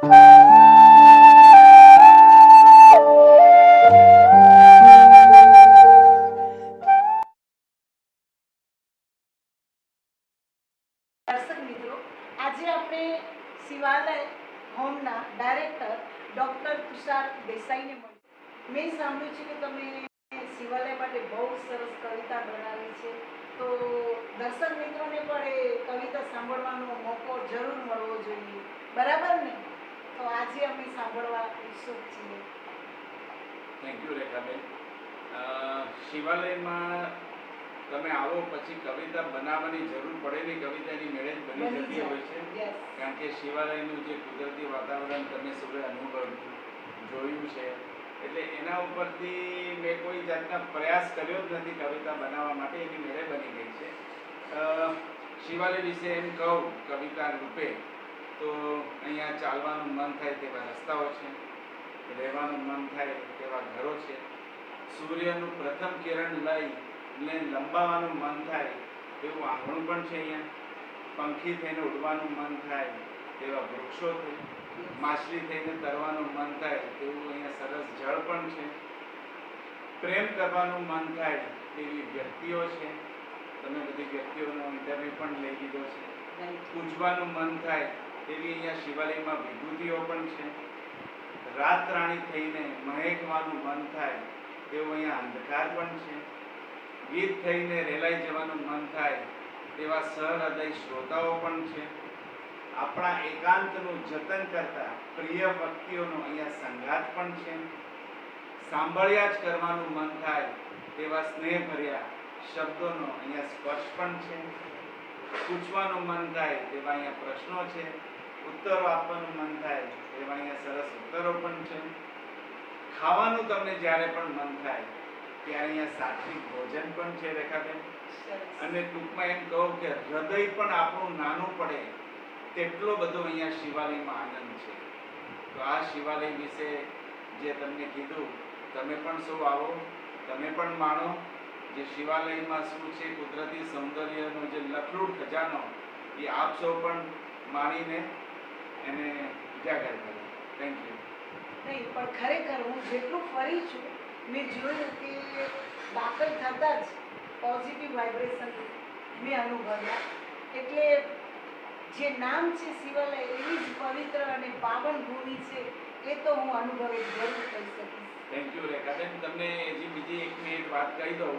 દર્શક મિત્રો, આજે આપણે શિવાલય હોમના ડાયરેક્ટર ડૉક્ટર તુષાર દેસાઈને મળ્યું. મેં સાંભળ્યું છે કે તમે શિવાલય માટે બહુ સરસ કવિતા બનાવી છે, તો દર્શક મિત્રોને પણ એ કવિતા સાંભળવાનો મોકો જરૂર મળવો જોઈએ, બરાબર ને? તો આજે અમે સાંભળવા ઈચ્છુક છીએ. Thank you Rekhaben. શિવાલયમાં તમે આવો પછી કવિતા બનાવવાની જરૂર પડેલી કવિતાની મેળે જ બની જતી હોય છે, કારણ કે શિવાલયનું જે કુદરતી વાતાવરણ તમે સૌએ અનુભવ્યું જોયું છે, એટલે એના ઉપરથી મેં કોઈ જાતના પ્રયાસ કર્યો જ નથી કવિતા બનાવવા માટે, એની મેળે બની ગઈ છે. શિવાલય વિશે એમ કહું કવિતા રૂપે તો અહીંયા ચાલવાનું મન થાય તેવા રસ્તાઓ છે, રહેવાનું મન થાય તેવા ઘરો છે, સૂર્યનું પ્રથમ કિરણ લઈને લંબાવાનું મન થાય એવું આંગણું પણ છે અહીંયા, પંખી થઈને ઉડવાનું મન થાય તેવા વૃક્ષો છે, માછલી થઈને તરવાનું મન થાય તેવું અહીંયા સરસ જળ પણ છે, પ્રેમ કરવાનું મન થાય તેવી વ્યક્તિઓ છે, તમે બધી વ્યક્તિઓનો ઇન્ટરવ્યૂ પણ લઈ લીધો છે, પૂજવાનું મન થાય તેવી અહીંયા શિવાલયમાં વિભૂતિઓ પણ છે, રાત રાણી થઈને મહેકવાનું મન થાય તેવું અહીંયા અંધકાર પણ છે, ગીત થઈને રેલાઈ જવાનું મન થાય તેવા સહૃદય શ્રોતાઓ પણ છે, આપણા એકાંતનું જતન કરતા પ્રિય વ્યક્તિઓનો અહીંયા સંગાત પણ છે, સાંભળ્યા જ કરવાનું મન થાય તેવા સ્નેહભર્યા શબ્દોનો અહીંયા સ્પર્શ પણ છે, પૂછવાનું મન થાય તેવા અહીંયા પ્રશ્નો છે, ઉત્તરો આપવાનું મન થાય તેવા અહીંયા સરસ ઉત્તરો પણ છે, ખાવાનું તમને જ્યારે પણ મન થાય ત્યારે અહીંયા સાત્વિક ભોજન પણ છે રેખાબેન. અને ટૂંકમાં એમ કહું કે હૃદય પણ આપણું નાનું પડે તેટલો બધો અહીંયા શિવાલયમાં આનંદ છે. તો આ શિવાલય વિશે જે તમને કીધું, તમે પણ સૌ આવો, તમે પણ માણો જે શિવાલયમાં શું છે, કુદરતી સૌંદર્યનો જે લખલૂટ ખજાનો એ આપ સૌ પણ માણીને એને ઉજાગર કરો. Thank you. નહીં, પણ ખરેખર હું જેટલું ફરી છું મેં જોયું કે દાખલ થતાં જ પોઝિટિવ વાઇબ્રેશન મેં અનુભવ્યા. એટલે જે નામ છે શિવાલય એવી જ પવિત્ર અને પાવન ભૂમિ છે એ તો હું અનુભવી જરૂર કહી શકીશ. Thank you Rekhaben. તમને હજી બીજી એક મિનિટ વાત કહી દઉં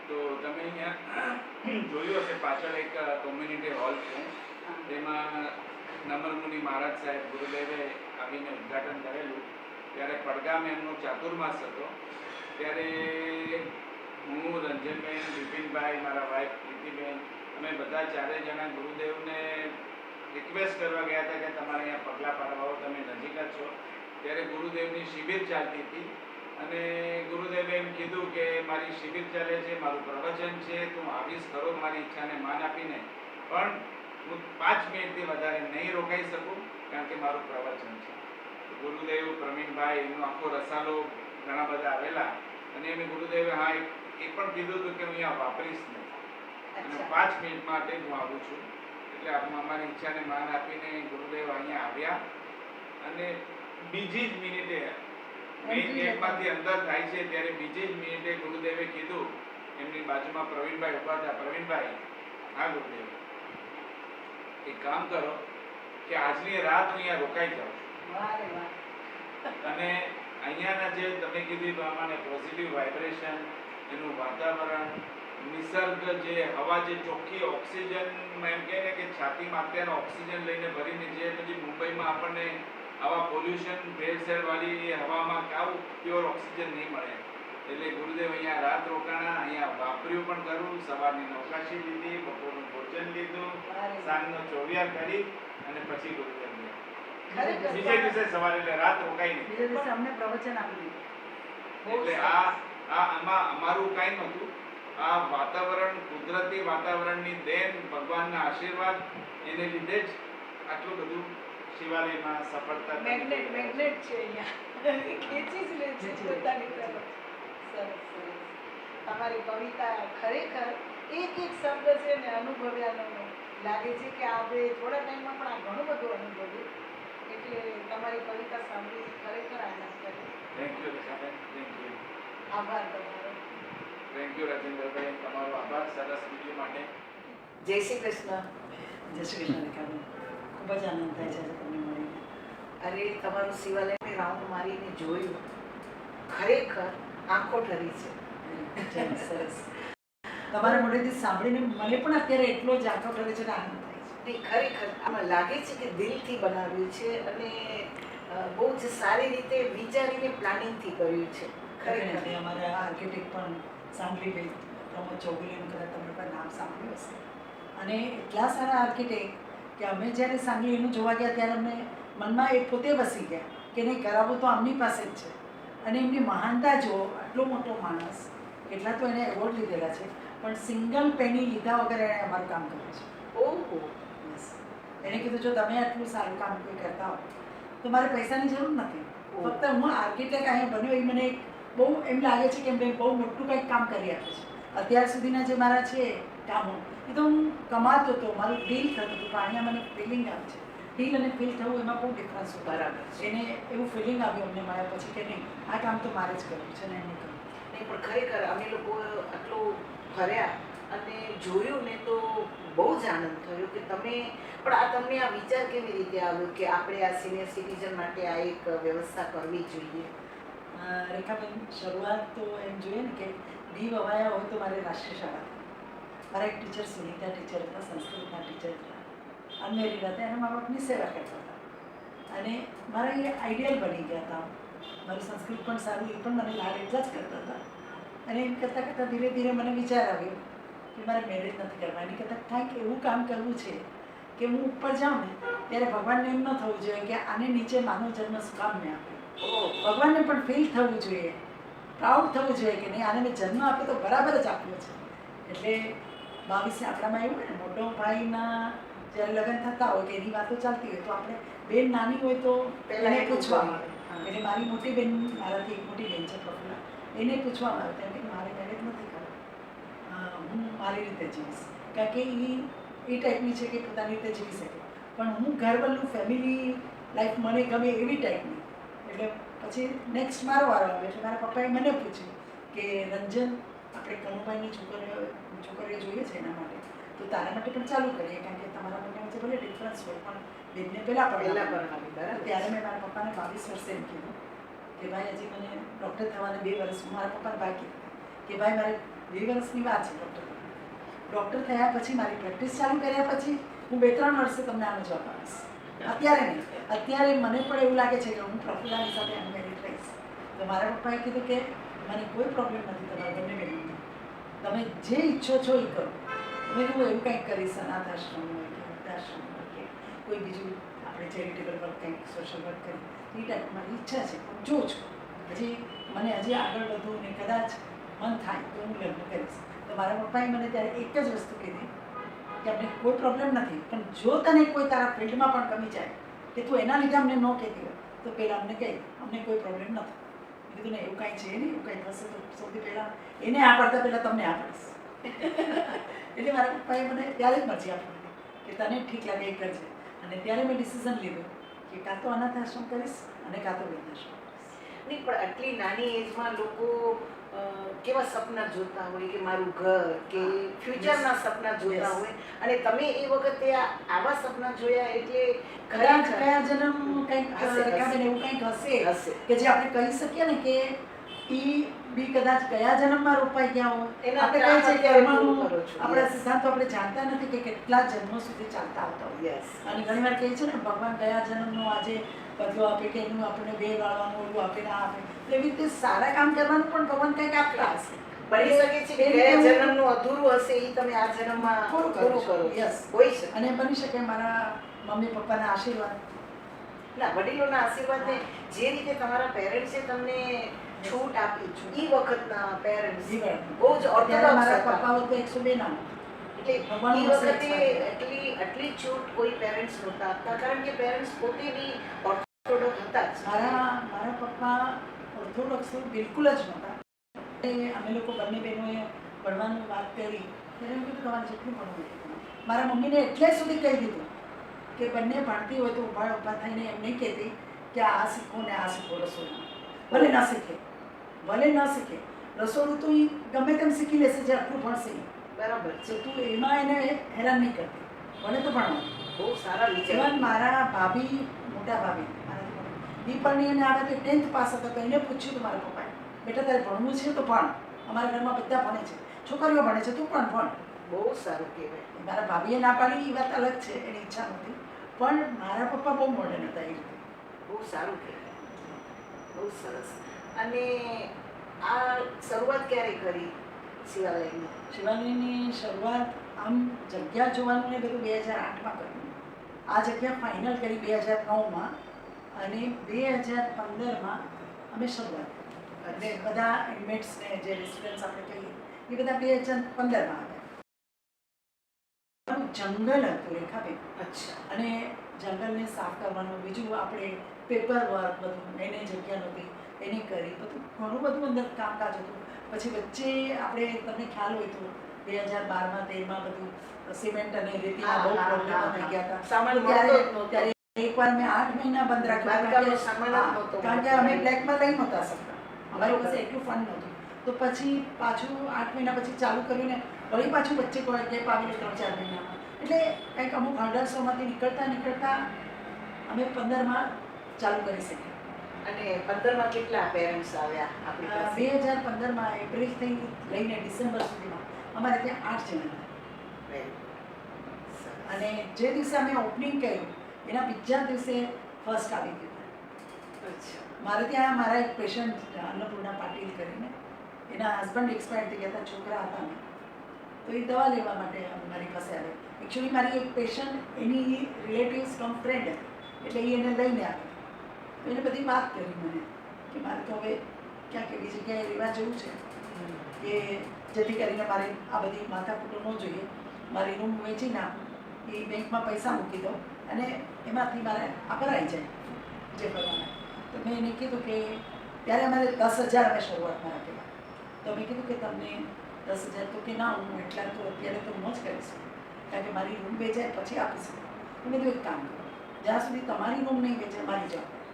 તો તમે અહીંયા જોયું હશે પાછળ એક કોમ્યુનિટી હોલ છે, તેમાં નમરમુનિ મહારાજ સાહેબ ગુરુદેવે આવીને ઉદ્ઘાટન કરેલું, ત્યારે પડગામ એમનો ચાતુર્માસ હતો, ત્યારે હું, રંજનબેન, બિપિનભાઈ, મારા વાઇફ પ્રીતિબેન, અમે બધા ચારે જણા ગુરુદેવને રિક્વેસ્ટ કરવા ગયા હતા કે તમારે અહીંયા પગલાં પાડવા, તમે નજીક જ છો. ત્યારે ગુરુદેવની શિબિર ચાલતી હતી અને ગુરુદેવે એમ કીધું કે મારી શિબિર ચાલે છે, મારું પ્રવચન છે, તું આવીશ ખરો મારી ઈચ્છાને માન આપીને, પણ હું 5 મિનિટથી વધારે નહીં રોકાઈ શકું કારણ કે મારું પ્રવચન છે. ગુરુદેવ, પ્રવીણભાઈ, એનો આખો રસાલો ઘણા બધા આવેલા અને એમ ગુરુદેવે હા એ પણ કીધું હતું કે હું અહીંયા વાપરીશ નહીં અને 5 મિનિટ માટે હું આવું છું. એટલે અમારી ઈચ્છાને માન આપીને ગુરુદેવ અહીંયા આવ્યા અને બીજી જ મિનિટે મેઇન ગેટમાંથી અંદર થાય છે ત્યારે બીજી જ મિનિટે ગુરુદેવે કીધું, એમની બાજુમાં પ્રવીણભાઈ ઉભા હતા, પ્રવીણભાઈ, હા ગુરુદેવ, એક કામ કરો કે આજની રાત અહીંયા રોકાઈ જાઓ અને અહીંયાના જે તમે કીધું પ્રમાણે પોઝિટિવ વાઇબ્રેશન, એનું વાતાવરણ, નિસર્ગ, જે હવા, જે ચોખ્ખી ઓક્સિજન, એમ કહે ને કે છાતીમાં અત્યારે ઓક્સિજન લઈને ભરીને જે બધી મુંબઈમાં આપણને આવા પોલ્યુશન ભેળસેળવાળી હવામાં આવું પ્યોર ઓક્સિજન નહીં મળે. એટલે ગુરુદેવ અહીંયા રાત રોકાણા, અહીંયા વાપર્યું પણ કરું, સવારની નૌકાશી લીધી, બપોરનું ભોજન લીધું, સાંજનો ચોવિયાર કરી અને પછી ગુરુદેવ બીજે દિવસે સવારે એટલે રાત રોકાઈ નહીં. અમને પ્રવચન આપી એટલે આમાં અમારું કાંઈ નહોતું, આ વાતાવરણ, કુદરતી વાતાવરણની દેન, ભગવાનના આશીર્વાદ, એને લીધે જ આટલું બધું શિવાલયમાં સફળતા મેગ્નેટ છે અહીંયા, ખેંચી જ લે છે પોતાની તરફ. સરસ સરસ. તમારી કવિતા ખરેખર એક એક શબ્દ છે ને અનુભવ્યાનો લાગે છે કે આપણે થોડા ટાઈમમાં પણ આ ઘણું બધું અનુભવ્યું. એટલે તમારી કવિતા સાંભળી ખરેખર આનંદ કર્યો. Thank you Rekhaben, thank you. આભાર તમારો. થેન્ક યુ રાજેન્દ્રભાઈ, તમારો આભાર સરસ વિડીયો માટે. જય શ્રી કૃષ્ણ. જય શ્રી કૃષ્ણ રેખાબેન, ખૂબ જ આનંદ થાય છે આજે તમને મળીને. અરે તમારું શિવાલયને રાઉન્ડ મારીને જોયું, ખરેખર આંખો ઠરી છે. ચાલો, સરસ. તમારા મોઢેથી સાંભળીને મને પણ અત્યારે એટલો જ આંખો ઠરે છે ને આનંદ થાય છે. નહીં, ખરેખર આમાં લાગે છે કે દિલથી બનાવ્યું છે અને બહુ જ સારી રીતે વિચારીને પ્લાનિંગથી કર્યું છે. ખરેખર ખરેખર અમારા આર્કિટેક્ટ પણ સાંભળીબેન પ્રમોદ ચૌગુલેનું કદાચ તમે પણ નામ સાંભળ્યું હશે. અને એટલા સારા આર્કિટેક્ટ કે અમે જ્યારે સાંગલીનું જોવા ગયા ત્યારે અમને મનમાં એ પોતે વસી ગયા કે નહીં, કરાવવું તો આમની પાસે જ છે. અને એમની મહાનતા જુઓ, આટલો મોટો માણસ, કેટલા તો એને એવોર્ડ લીધેલા છે, પણ સિંગલ પેની લીધા વગર એણે અમારું કામ કર્યું છે. ઓહો, બસ એને કીધું જો તમે આટલું સારું કામ કોઈ કરતા હો તો મારે પૈસાની જરૂર નથી, ફક્ત હું આર્કિટેક્ટ અહીંયા બન્યો એ મને એક બહુ એમ લાગે છે કે મેં બહુ મોટું કંઈક કામ કરી આપ્યું છે. અત્યાર સુધીના જે મારા છે કામો એ તો હું કમાતો હતો, મારું ડીલ થતું હતું, પણ અહીંયા મને ફિલિંગ આવે છે. ડીલ અને ફીલ થવું એમાં બહુ ડિફરન્સ હોય. બરાબર છે. એને એવું ફિલિંગ આવ્યું અમને મળ્યા પછી કે નહીં, આ કામ તો મારે જ કરવું છે ને એમને કરવું. નહીં પણ ખરેખર અમે લોકો આટલું ફર્યા અને જોયું ને તો બહુ જ આનંદ થયો કે તમે પણ તમને આ વિચાર કેવી રીતે આવ્યો કે આપણે આ સિનિયર સિટીઝન માટે આ એક વ્યવસ્થા કરવી જોઈએ? રેખાબેન, શરૂઆત તો એમ જોઈએ ને કે ડી વવાયા હોય તો મારે રાષ્ટ્રીય શાળા, મારા એક ટીચર સુનીતા ટીચર હતા, સંસ્કૃતના ટીચર હતા, અનમેરિડ હતા, એના મા બાપની સેવા કરતા હતા અને મારા એ આઈડિયલ બની ગયા હતા. મારું સંસ્કૃત પણ સારું, એ પણ મને લાડ એટલા જ કરતા હતા. અને એમ કરતાં કરતાં ધીરે ધીરે મને વિચાર આવ્યો કે મારે મેરેજ નથી કરવા, એની કરતાં કાંઈક એવું કામ કરવું છે કે હું ઉપર જાઉં ને ત્યારે ભગવાનને એમ ન થવું જોઈએ કે આને નીચે માનવ જન્મ શું કામ મેં આપ્યો. ભગવાનને પણ ફીલ થવું જોઈએ, પ્રાઉડ થવું જોઈએ કે નહીં, આને મેં જન્મ આપ્યો તો બરાબર જ આપ્યો છે. એટલે 22 આપણામાં એવું હોય ને, મોટો ભાઈના જ્યારે લગ્ન થતા હોય કે એની વાતો ચાલતી હોય તો આપણે બેન નાની હોય તો એને પૂછવામાં આવે. એટલે મારી મોટી બેન, મારાથી એક મોટી બેન છે પ્રફુલ્લા, એને પૂછવામાં આવે તેમ કે મારે મેરેજ નથી કરવા, હું મારી રીતે જીવીશ. કારણ કે એ ટાઈપની છે કે પોતાની રીતે જીવી શકે, પણ હું ઘરવાળું ફેમિલી લાઈફ મને ગમે એવી ટાઈપની. એટલે પછી નેક્સ્ટ મારો વારો આવ્યો એટલે મારા પપ્પાએ મને પૂછ્યું કે રંજન, આપણે કનુભાઈની છોકરીઓ જોઈએ છે એના માટે, તો તારા માટે પણ ચાલુ કરીએ, કારણ કે તમારા બંને વચ્ચે ભલે ડિફરન્સ હોય પણ બેનને પહેલાં પરણાવી. ત્યારે મેં મારા પપ્પાને 22 વર્ષે એમ કીધું કે ભાઈ હજી મને ડૉક્ટર થવાને 2 વર્ષ, મારા પપ્પાને બાકી કે ભાઈ મારે 2 વર્ષની વાત છે ડૉક્ટર થયા પછી મારી પ્રેક્ટિસ ચાલુ કર્યા પછી હું 2-3 વર્ષે તમને આનો જવાબ આપીશ. અત્યારે નહીં, અત્યારે મને પણ એવું લાગે છે કે હું પ્રફુલ્લાની સાથે અનમેરિડ રહીશ. તો મારા પપ્પાએ કીધું કે મને કોઈ પ્રોબ્લેમ નથી તમારા બંને બહેનોને, તમે જે ઈચ્છો છો એ કરો. મેં હું એવું કંઈક કરીશ, અનાથ આશ્રમ હોય કે વૃદ્ધાશ્રમ હોય કે કોઈ બીજું આપણે ચેરિટેબલ વર્ક કંઈક સોશિયલ વર્ક કરી, એ ટાઈપ મારી ઈચ્છા છે. પણ જો છું હજી મને હજી આગળ વધવું ને કદાચ મન થાય તો હું લગ્ન કરીશ. તો મારા પપ્પાએ મને ત્યારે એક જ વસ્તુ કીધી કે આપણે કોઈ પ્રોબ્લેમ નથી, પણ જો તને કોઈ તારા ફિલ્ડમાં પણ કમી જાય કે તું એના લીધે અમને ન કહેતી હોય તો પહેલાં અમને કહી, અમને કોઈ પ્રોબ્લેમ નથી. મેં કીધું ને એવું કાંઈ છે નહીં, એવું કાંઈ થશે તો સૌથી પહેલાં એને આ પડતા પહેલાં તમને આ પડીશ. એટલે મારા પપ્પાએ મને ત્યારે જ મરજી આપી દીધી કે તને ઠીક લાગે એ કરજે. અને ત્યારે મેં ડિસિઝન લીધું કે કાં તો અનાથ આશ્રમ કરીશ અને કાં તો વૃદ્ધાશ્રમ કરીશ. નહીં પણ આટલી નાની એજમાં લોકો કેવા સપના જોતા હોય કે મારું ઘર કે ફ્યુચરના સપના જોતા હોય, અને તમે એ વખતે આવા સપના જોયા એટલે કદાચ કયા જન્મ કંઈક રેખાબેન એવું કંઈક હશે કે જે આપણે કહી શકીએ ને કે ઈ બી કદાચ કયા જન્મમાં રોપાઈ ગયા હોય. આપણે કહે છે કે આપણા સિદ્ધાંતો આપણે જાણતા નથી કે કેટલા જન્મો સુધી ચાલતા આવતા હોય. અને ઘણી વાર કહે છે ને ભગવાન કયા જન્મનો આજે બદલો આપે કે એનું આપણે બે વાળવાનું ઓલું આપે ના આપે, એવી રીતે સારા કામ કરવાનું પણ ભગવાન કંઈક આપતા હશે. બની શકે છે કે ગયા જન્મનું અધૂરું હશે એ તમે આ જન્મમાં પૂરું કરો. યસ, હોય છે. અને બની શકે મારા મમ્મી પપ્પાના આશીર્વાદ, ના વડીલોના આશીર્વાદને જે રીતે તમારા પેરેન્ટ્સે તમને છૂટ આપી, એ વખતના પેરેન્ટ્સ બહુ જ ઓર્થોડોક્સ મારા હતા. પપ્પાઓ તો 102 ના એટલે એ વખતે આટલી છૂટ કોઈ પેરેન્ટ્સ નહોતા આપતા, કારણ કે પેરેન્ટ્સ પોતે બી ઓર્થોડોક્સ હતા જ. મારા પપ્પા ઓર્થોડોક્સ બિલકુલ જ નહોતા. અમે લોકો બંને બહેનોએ ભણવાની વાત કરી ત્યારે એમ કીધું તમારે જેટલું ભણવું એટલું. મારા મમ્મીને એટલે સુધી કહી દીધું કે બંને ભણતી હોય તો ઊભા થઈને એમ નહીં કહેતી કે આ શીખો ને આ શીખો રસોડામાં. ભલે ન શીખે રસોડું તો એ ગમે તેમ શીખી લેશે જે આટલું ભણશે ઈ. બરાબર છે. તો તું એમાં એને હેરાન નહીં કરતી, ભલે તો ભણવાનું. બહુ સારા વિચાર. ઇવન મારા ભાભી, મોટા ભાભી એ પણ એને આવે તો 10th પાસ હતા તો એને પૂછ્યું હતું મારા પપ્પાએ, બેટા તારે ભણવું છે તો ભણ, અમારા ઘરમાં બધા ભણે છે, છોકરીઓ ભણે છે, તું પણ ભણ. બહુ સારું કહેવાય. મારા ભાભીએ ના પાડી એ વાત અલગ છે, એની ઈચ્છા નહોતી, પણ મારા પપ્પા બહુ મોડર્ન હતા એ રીતે. બહુ સારું કહેવાય, બહુ સરસ. અને આ શરૂઆત ક્યારે કરી શિવાલયની? શિવાલયની શરૂઆત આમ જગ્યા જોવાનું ને બધું 2008માં કર્યું. આ જગ્યા ફાઇનલ કરી 2009માં અને 2015માં અમે શરૂઆત કરી. એટલે બધા ઇન્મેટ્સ ને જે રેસિડન્ટ્સ આપણે કહીએ એ બધા 2015માં આવ્યા. જંગલ હતું રેખાબેન. અચ્છા. અને જંગલને સાફ કરવાનું, બીજું આપણે પેપર વર્ક બધું, એને જગ્યા નહોતી એની કરી, બધું ઘણું બધું અંદર કામકાજ હતું. પછી વચ્ચે આપણે તમને ખ્યાલ હોય તો 2012માં 13માં બધું સિમેન્ટ અને રેતીના બહુ પ્રોબ્લેમ થઈ ગયા હતા. સામાન ત્યારે એકવાર મેં 8 મહિના બંધ રાખ્યું કારણ કે અમે બ્લેકમાં લઈ નહોતા શકતા, અમારી પાસે એટલું ફંડ નહોતું. તો પછી પાછું 8 મહિના પછી ચાલુ કર્યું ને વળી પાછું વચ્ચે ગેપ આવેલું 3-4 મહિનામાં. એટલે કંઈક અમુક હર્ડલ્સોમાંથી નીકળતા અમે 15માં ચાલુ કરી શકીએ. અને 15માં કેટલા પેરેન્ટ્સ આવ્યા આપણી પાસે? 2015માં એપ્રિલથી લઈને ડિસેમ્બર સુધીમાં અમારે ત્યાં 8 જણા હતા. અને જે દિવસે અમે ઓપનિંગ કર્યું એના બીજા દિવસે ફર્સ્ટ આવી ગયું. અચ્છા. મારે ત્યાં મારા એક પેશન્ટ અન્નપૂર્ણા પાટીલ કરીને, એના હસબન્ડ એક્સપાયર થઈ ગયા હતા, છોકરા હતા ને, તો એ દવા લેવા માટે મારી પાસે આવે. એકચ્યુઅલી મારી એક પેશન્ટ એની રિલેટિવ્સ કમ ફ્રેન્ડ હતી, એટલે એ એને લઈને આવી. તો એને બધી વાત કરી મને કે મારે તો હવે ક્યાંક એવી જગ્યાએ રહેવા જવું છે કે જેથી કરીને મારે આ બધી માથાકૂટો ન જોઈએ, મારી રૂમ વેચી નાખું, એ બેંકમાં પૈસા મૂકી દઉં અને એમાંથી મારે અપરાઈ જાય જે કરવાના. તો મેં એને કીધું કે ત્યારે અમારે 10,000 અમે શરૂઆતમાં રાખેલા. તો મેં કીધું કે તમને 10,000 તો કે ના, હું એટલા તો અત્યારે તો હું જ કરીશ, કારણ કે મારી રૂમ વેચાય પછી આપીશ. તો મેં કીધું એક કામ કરો, જ્યાં સુધી તમારી રૂમ નહીં વેચાય મારી જવાબદારી,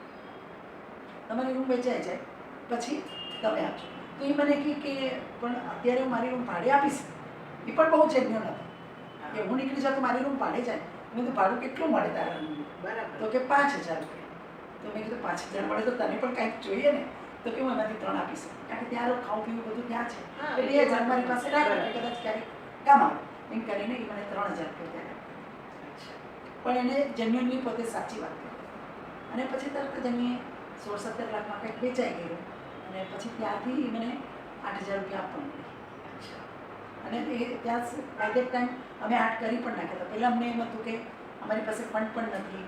તમારી રૂમ વેચાઈ જાય પછી તમે આપજો. તો એ મને કહે કે પણ અત્યારે હું મારી રૂમ ભાડે આપીશ. એ પણ બહુ જેન્યુઅન હતી કે હું નીકળી જાઉં તો મારી રૂમ ભાડે જાય. મેં કીધું ભાડું કેટલું મળે તારા રૂમનું? બરાબર. તો કે 5,000 રૂપિયા. તો મેં કીધું 5,000 મળે તો તને પણ કંઈક જોઈએ ને? તો કે હું એમાંથી 3 આપીશ, કારણ કે ત્યાં ખાવું પીવું બધું ત્યાં છે. હા, તો 2,000 મારી પાસે રાખો, કદાચ ક્યારેક કામ આવે એમ કરીને એ મને 3,000 રૂપિયા ત્યાં અચ્છા. પણ એને જેન્યુઅનલી પોતે સાચી વાત કરી. અને પછી તરત જ અમે 16-17 લાખમાં કંઈક વેચાઈ ગયું અને પછી ત્યાંથી મને 8,000 રૂપિયા આપવા મળી. અચ્છા. અને એ ત્યાં બાય દેટ ટાઈમ અમે 8 કરી પણ નાખ્યા હતા. પહેલાં અમને એમ હતું કે અમારી પાસે ફંડ પણ નથી,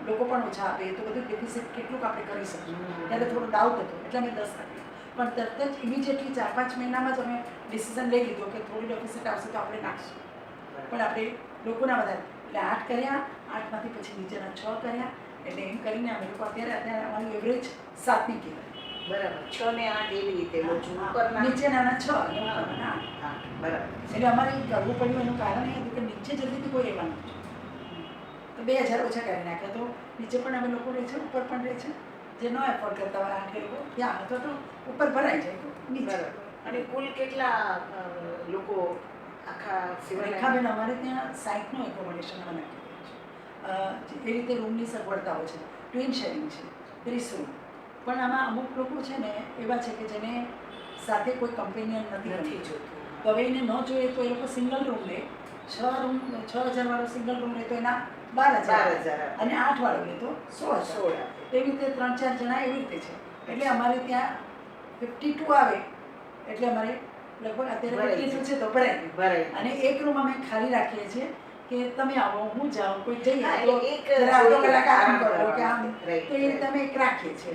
લોકો પણ ઓછા આપે, તો બધું ડેફિસિટ કેટલુંક આપણે કરી શકીએ, ત્યારે થોડો ડાઉટ હતો, એટલે અમે 10 રાખ્યું. પણ તરત જ ઇમિડિયેટલી 4-5 મહિનામાં જ અમે ડિસિઝન લઈ લીધો કે થોડી ડેફિસિટ આવશે તો આપણે નાખીશું, પણ આપણે લોકોના વધારે. એટલે 8 કર્યા, 8માંથી પછી નીચેના 6 કર્યા. એટલે એમ કરીને અમે લોકો અત્યારે અમારી એવરેજ 7ની કહેવાય. બરાબર. 6 ને 8 એવી રીતે લો છો. ઉપરના નીચેના 6 અને ઉપરના 8. હા, બરાબર. એટલે અમારે કરવું પડ્યું એનું કારણ એ હતું કે નીચે જલ્દીથી કોઈ રહેવાનું છે. તો 2,000 ઓછા કરી નાખ્યા. તો નીચે પણ અમે લોકો રહે છે, ઉપર પણ રહે છે. જે ન એફોર્ડ કરતા હોય આઠે લોકો ત્યાં, અથવા તો ઉપર ભરાઈ જાય તો નીચે. બરાબર. અને કુલ કેટલા લોકો આખા શિવાલય? રેખાબેન, અમારે ત્યાં 60નું એકોમોડેશન અમે નક્કી કર્યું છે. એ રીતે રૂમની સગવડતાઓ છે, ટ્વિન શેરિંગ છે, 30 રૂમ. પણ આમાં અમુક લોકો છે ને એવા છે કે જેને સાથે કોઈ કમ્પેનિયન નથી જોતું. તો હવે એને ન જોઈએ તો એ લોકો સિંગલ રૂમ લે. 6,000 વાળો સિંગલ રૂમ લે તો એના 12,000, અને 8 વાળો લે તો 16,000. એવી રીતે 3-4 જણા એવી રીતે છે. એટલે અમારે ત્યાં 52 આવે એટલે અમારે લગભગ અત્યારે 52 છે તો ભરાય. અને એક રૂમ અમે ખાલી રાખીએ છીએ કે તમે આવો, હું જાઉં, કોઈ જઈએ તો અડધો કલાક આરામ કરો કે આમ. તો એ રીતે અમે એક રાખીએ છીએ.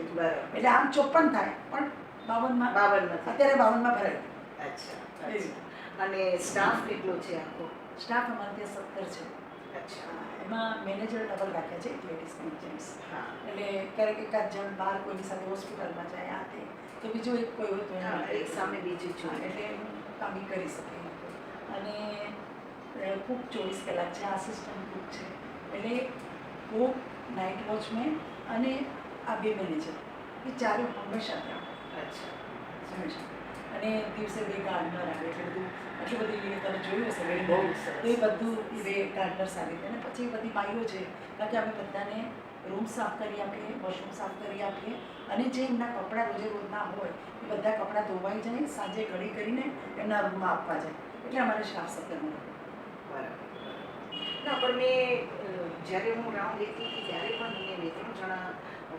એટલે આમ 54 થાય, પણ 52માં અત્યારે 52માં ભરાય. અચ્છા. અને સ્ટાફ કેટલો છે આખો? સ્ટાફ અમારે ત્યાં 17 છે. અચ્છા. એમાં મેનેજર ડબલ રાખ્યા છે, લેડીઝ અને જેન્ટ્સ. હા. એટલે ક્યારેક એકાદ જણ બહાર કોઈની સાથે હોસ્પિટલમાં જાય આ તે, તો બીજું એક કોઈ હોય તો હા, એક સામે બીજું છું. એટલે કામ બી કરી શકે. અને કુક 24 કલાક છે, આસિસ્ટન્ટ કુક છે, એટલે કોક, નાઇટ વોચમેન અને આ 2 મેનેજર એ ચારે હંમેશા ત્યાં હંમેશા. અને દિવસે 2 ગાર્ડનર આવે એટલે બધું આટલી બધી તમે જોયું હશે વેડિંગ બહુ તો સરસ. એ બધું એ 2 ગાર્ડનર્સ આવી ગયા. અને પછી બધી બાઈઓ છે કારણ કે અમે બધાને રૂમ સાફ કરી આપીએ, વોશરૂમ સાફ કરી આપીએ અને જે એમના કપડાં રોજે રોજના હોય એ બધા કપડાં ધોવાઈ જાય, સાંજે ઘડી કરીને એમના રૂમમાં આપવા જાય. એટલે અમારે સાફ સફાઈનું બરાબર. ના પણ મેં જ્યારે હું રાઉન્ડ લેતી હતી ત્યારે પણ મને 2-3 જણા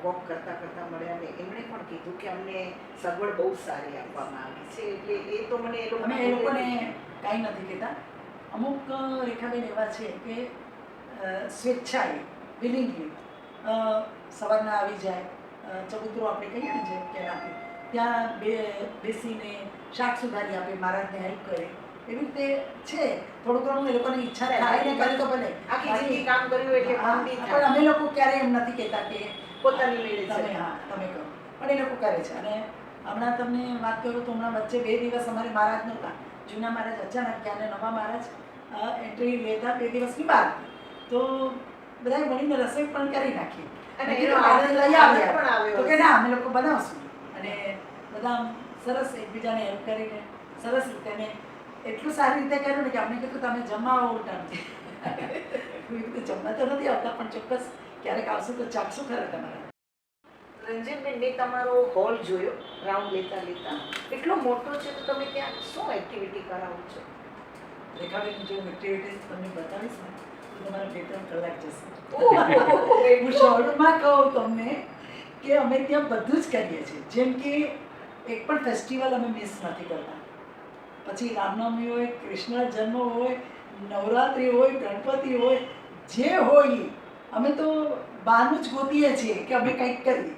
વોક કરતાં કરતાં મળ્યા ને એમણે પણ કીધું કે અમને સગવડ બહુ સારી આપવામાં આવી છે. એટલે એ તો મને એ અમે એ લોકોને કાંઈ નથી કહેતા. અમુક રેખાબેન એવા છે કે સ્વેચ્છાએ વિલિંગલી સવારના આવી જાય, ચબૂતરો આપણે કહીએ ને જેમ કે આપે ત્યાં બેસીને શાક સુધારી આપે, મહારાજને હેલ્પ કરે. એવી રીતે છે થોડું ઘણું એ લોકોની ઈચ્છા થાય ને કરે તો ભલે. આખી જિંદગી કામ કર્યું એટલે હા, મન બી પણ થાય. અમે લોકો ક્યારેય એમ નથી કહેતા કે પોતાની મેળે તમે છે. હા તમે કરો, પણ એ લોકો કરે છે. અને હમણાં તમને વાત કરું તો હમણાં વચ્ચે 2 દિવસ અમારે મહારાજ નહોતા. જૂના મહારાજ અચાનક ગયા અને નવા મહારાજ એન્ટ્રી લેતા 2 દિવસની બહાર. તો બધાએ મળીને રસોઈ પણ કરી નાખી અને અને એનો કીધું આનંદ લઈ પણ આવ્યા. આવ્યો તો કે હશે. ના અમે લોકો બનાવશું. અને બધા આમ સરસ એકબીજાને હેલ્પ કરીને સરસ રીતે અને એટલું સારી રીતે કર્યું ને કે અમને કીધું તમે જમવા આવો ટાઈમ. જમવા તો નથી આવતા પણ ચોક્કસ ક્યારેક આવશું તો ચાખશું ખરા તમારા. રંજનબેન, મેં તમારો હોલ જોયો રાઉન્ડ લેતા લેતા. એટલો મોટો છે તો તમે ત્યાં શું એક્ટિવિટી કરાવો છો? રેખાબેન જો એક્ટિવિટીઝ તમને બતાવીશ ને તો તમારે 2-3 કલાક જશે. ઓહો, હું શોર્ટમાં કહું તમને કે અમે ત્યાં બધું જ કરીએ છીએ. જેમ કે એક પણ ફેસ્ટિવલ અમે મિસ નથી કરતા. પછી રામનવમી હોય, કૃષ્ણ જન્મ હોય, નવરાત્રિ હોય, ગણપતિ હોય, જે હોય ઈ અમે તો બહારનું જ ગોતીએ છીએ કે અમે કંઈક કરીએ.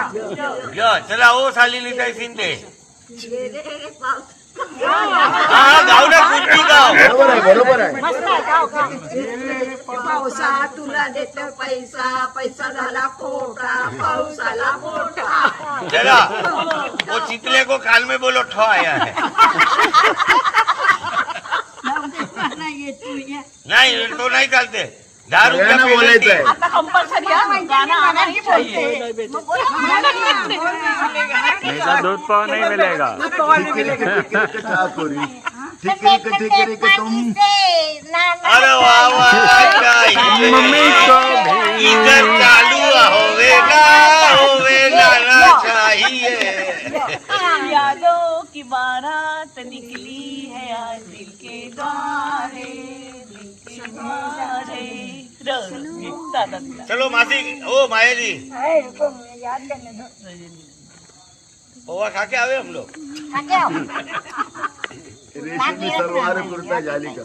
यो चला ओ साली काय सीन दे हा गाव ना कुठली गाव बरोबर आहे पावसा तुला देत पैसा पैसा झाला खोटा पाऊस आला मोठा चला वो चितले को काल में बोलो ठो आया है नहीं तो नहीं चालते 10 रुपया बोलायचं आहे आता कंपल्सरी गाना आना ही बोलते ऐसा दूध पाव नहीं मिलेगा तुम अरे वाह वाह मम्मी को इधर चालू होवे ना चाहिए यादों की बारात निकली है आज दिल के द्वारे चलो मासी ओ माया जी पोहा खा के आवे हम लोग रेशमी सलवार कुर्ता जाली का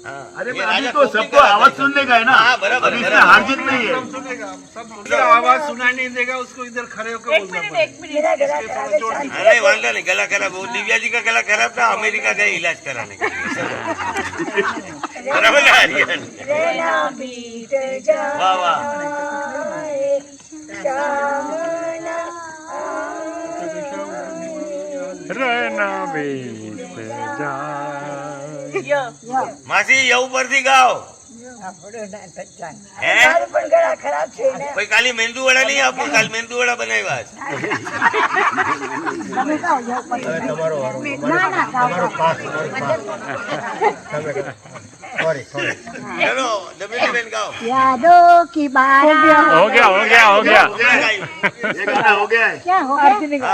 हाँ। अरे ये अभी राजा तो कुर्ती सबको का आवाज सुनने का है ना हाँ, बराबर, अभी इसमें बराबर। हार जीत नहीं है आवाज सुनाई नहीं देगा उसको इधर खड़े होकर बोलना पड़ेगा अरे वांदा नहीं गला खराब वो दिव्या जी का गला खराब था अमेरिका गए इलाज कराने के लिए बराबर ना हरियाण वाह वाह रहना बीत जाए मासी ये ऊपर थी गाओ હે ભાઈ કાલી મેંદુ વડા નહીં આપો કાલ મેંદુ વડા બનાવ્યા ચલો દમીની બેન ગાઓ यादों की बारात हो गया हो गया हो गया ये गाना हो गया है क्या हो गया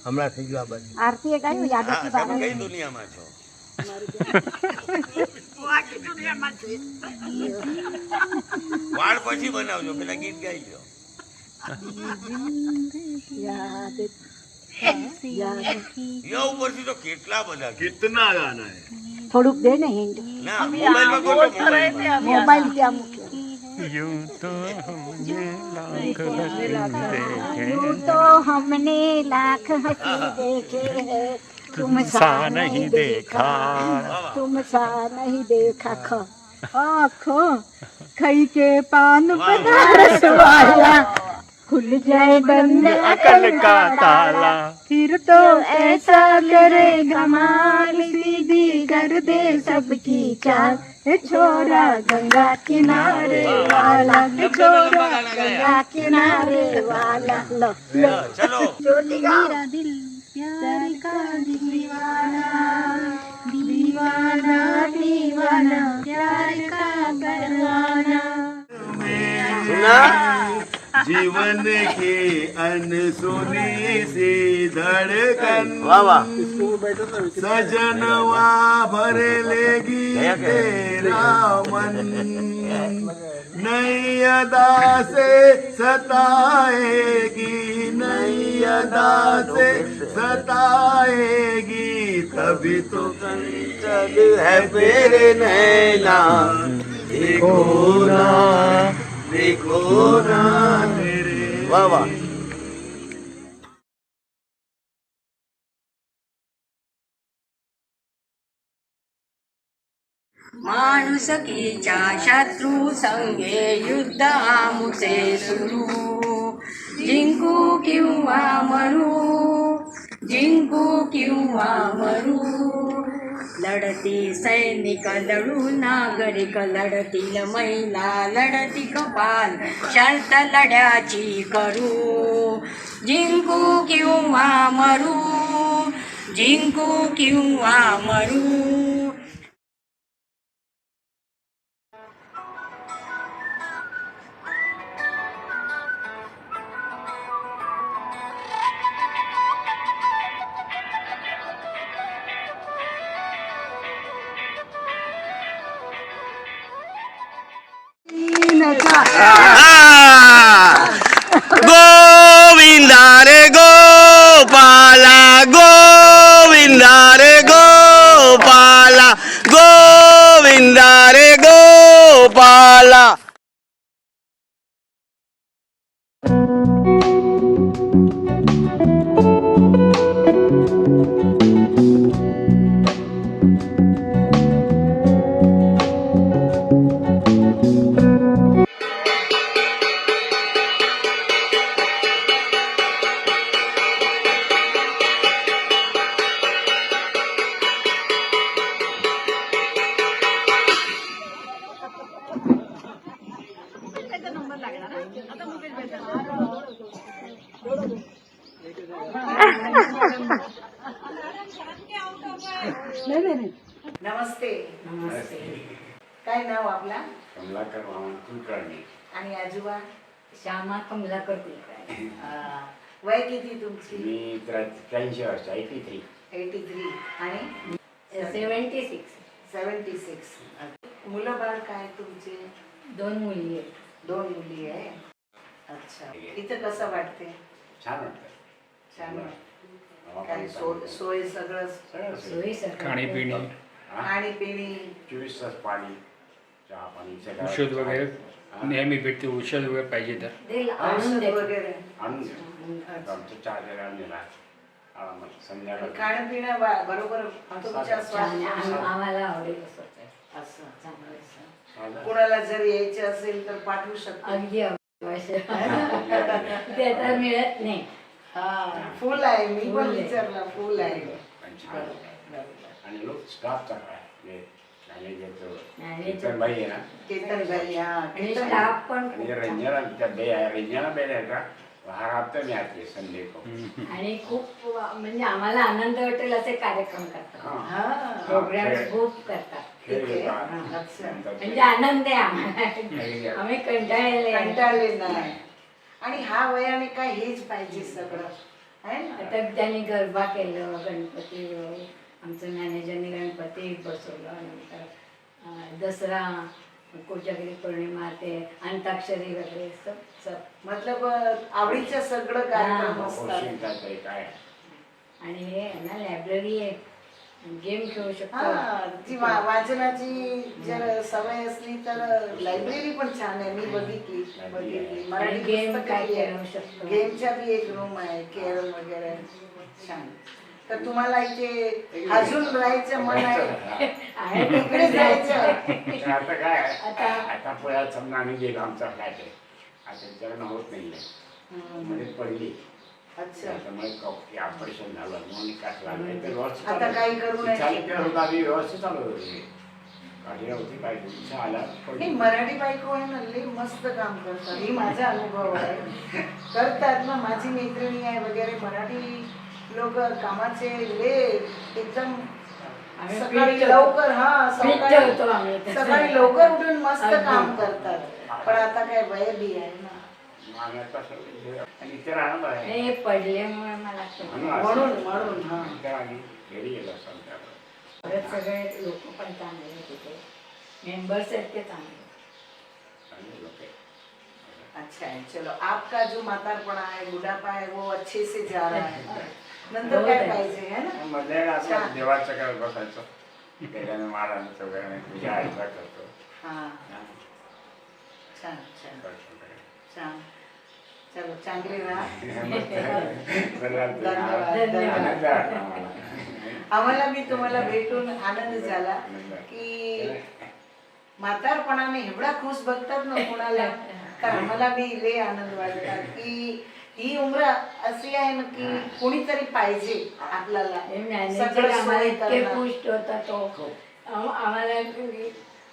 हमारा थी गया बस आरती है गायो यादों હા की તમે बारात કઈ દુનિયામાં છો વાળ પછી બનાવજો પેલા ગીત ગાઈ લો યો ઉપરથી તો કેટલા બધા ગીત कितना गाना है થોડુંક દે ને હિન્ટ ના મોબાઈલમાં ગોતો મોબાઈલમાં મોબાઈલ क्या मुख्य यूं तो हमने लाख हंसी यूं देखे तो हमने लाख हंसी देखे हैं तुम सा नहीं देखा तुम सा नहीं देखा खो आखो खई के पान पदारस वाला खुल जाए बंद अकल का ताला फिर तो ऐसा करेगा माल सीधी कर दे सबकी चाल ए छोरा गंगा किनारे वाला ए छोरा गंगा किनारे वाला लो लो ચલો मेरा दिल प्यार का दीवाना दीवाना दीवाना प्यार का परवाना સુના जीवन के अनसुनी सी धड़कन વાહ વાહ सजनवा भर लेगी तेरा मन नई अदा से सताएगी नई अदा से सताएगी तभी तो कंचन है मेरे नैना देखो ना तेरे વાહ વાહ माणुसकीच्या शत्रू संगे युद्ध आमुचे सुरू जिंकू किंवा मरू जिंकू किंवा मरू लढती सैनिक लढू नागरिक लढतील महिला लढती कपाल शर्त लढ्याची करू जिंकू किंवा मरू जिंकू किंवा मरू गोविंदा रे गोपाला गोविंदा रे गोपाला गोविंदा रे गोपाला नमस्ते. काय नाव आपला कमलाकर मामा कुलकर्णी. आणि आजोबा? श्यामा कमलाकर कुलकर्णी. वय किती तुमची? मी 83 वर्ष 83. 83. आणि 76. 76. मुलं बाळ काय तुमचे? 2 मुली आहेत. 2 मुली आहे. अच्छा. इथं कसं वाटते? छान वाटतं. छान वाटतं. काय सोय सगळं? सोयी सगळं. खाणेपिणे आणि पिणी 24 तास पाणी, चहा पाणी सगळं. औषध वगैरे नेहमी भेटते. औषध वगैरे पाहिजे तर ते आणून औषध देतात. वगैरे आणून देतो. आमचं चार्जर आणलेला आरामात संध्याकाळी. खाणं बरोबर तुमच्या आणि स्वाद आम्हाला आवडेल असं असं चांगलं असं. साधं. कुणाला जर यायचे असेल तर पाठवू शकतो. अगदी आवश्यक. ते तर मिळत नाही. हा फुल आहे. मी पण फुल आहे. विचारलं. फुल आहे. आणि छान. आणि लोक स्टाफ चांगला आहे. मॅनेजरचं मॅनेजर. कीर्तन भाई आहे ना. केतन भाई. हा आणि केतन. स्टाफ पण आणि खूप रंजना त्या रंजना बेन आहे का, हर हफ्ते में आती है संडे को. आणि खूप म्हणजे आम्हाला आनंद वाटेल असे कार्यक्रम करतात. हाँ. हा प्रोग्राम खेळ. खूप करतात. खेळ ठीक आहे. येतात. अच्छा. नंतर ते- म्हणजे आनंद आहे आम्हाला. आम्ही कंटाळलेले आहे. कंटाळले नाही. आणि हा वयाने काय हेच पाहिजे सगळं आहे ना. आता त्यांनी गरबा केलं. गणपती आमचं मॅनेजरने गणपती बसवलं. नंतर दसरा, कोजागिरी पौर्णिमा, ते अंताक्षरी वगैरे सब मतलब आवडीचं सगळं कार्यक्रम हा. असतात. औषध आहे काय. आणि हे आहे ना लायब्ररी आहे. गेम खेळू शकतो. हा ती वाचनाची जर सवय असली तर लायब्ररी पण छान आहे. मी बघितली आणि मराठी गेम पुस्तकं काय बी आहे. खेळू शकतो. गेमच्या बी एक रूम आहे. कॅरम वगैरे छान. तर तुम्हाला इथे अजून राहायचं मन आहे? आहे इकडे जायचं. तर आता काय आहे? आता- आता पुण्यात समजा आम्ही गेलो, आमचा फ्लॅट आहे. आता जगणं होत नाहीये. मध्ये पडली. अच्छा. त्याच्यामुळे ऑपरेशन झालं म्हणून काटला. नाही तर व्यवस्थित आता चालू काही होतं. करू नाही चालू शकत. करत होता आम्ही, व्यवस्थित चालू होती. काढली होती काय दिवशी आला नाही पडली. मराठी बायको आहे ना लई मस्त काम करतात. ही माझा अनुभव आहे. करतात ना. माझी मैत्रिणी आहे वगैरे मराठी लोक कामाचे एकदम आम्ही सकाळी fit लवकर. हा fit सकाळी होतो आम्ही. सकाळी लवकर उठून मस्त अगदी. काम करतात. पण आता काय वय बी आहे ना. मागं कसं आणि इथे राहणार आहे. हे पडल्यामुळे मला म्हणून हा. इथे आम्ही घरी गेलो संध्याकाळी. परत सगळे लोक पण चांगले आहेत तिथे. मेंबर्स आहेत ते चांगले. चांगले लोक आहेत. अच्छा है. चलो आपका जो मातारपणा है बुढ़ापा है वो अच्छे से जा रहा है. नंतर काय पाहिजे है ना. मध्ये आपलं देवाचं काय बसायचं. त्याच्याने महाराजांचं वगैरे पूजा अर्चा करतो. हा छान छान छान. चलो चांगले राहा. धन्यवाद. आम्हाला मी तुम्हाला भेटून आनंद झाला की म्हातारपणाने एवढा खुश बघतात ना कोणाला. तर आम्हाला बी लय आनंद वाटला की ही उम्र अशी आहे ना की कोणीतरी पाहिजे आपल्याला मॅनेजर सगळं आम्हाला सोय इतके करणार. खुश होता तो. आम्हाला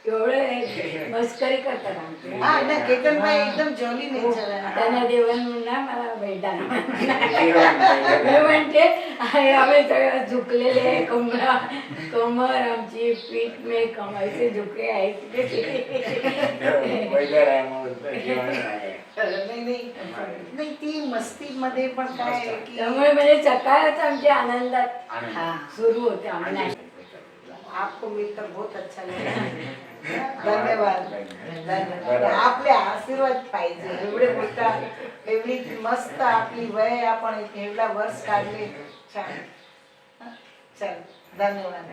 एवढं मस्करी करतात आमची. हा ना केतन भाई एकदम जॉली नेचर आहे. त्यांना देवण म्हणा मला बैठा मी म्हणते आम्ही सगळं झुकलेले आहे. कमर आमची पीठ में कमायचे झुके आहेत. नाही ती मस्ती मध्ये पण काय आहे की त्यामुळे म्हणजे सकाळच आमच्या आनंदात हा सुरू होते. आम्ही आपको मिलकर बहुत अच्छा लगा. धन्यवाद. धन्यवाद. आपले आशीर्वाद पाहिजे. एवढे मोठा एवढी मस्त आपली वय आपण एवढा वर्ष काढले. छान. चल धन्यवाद.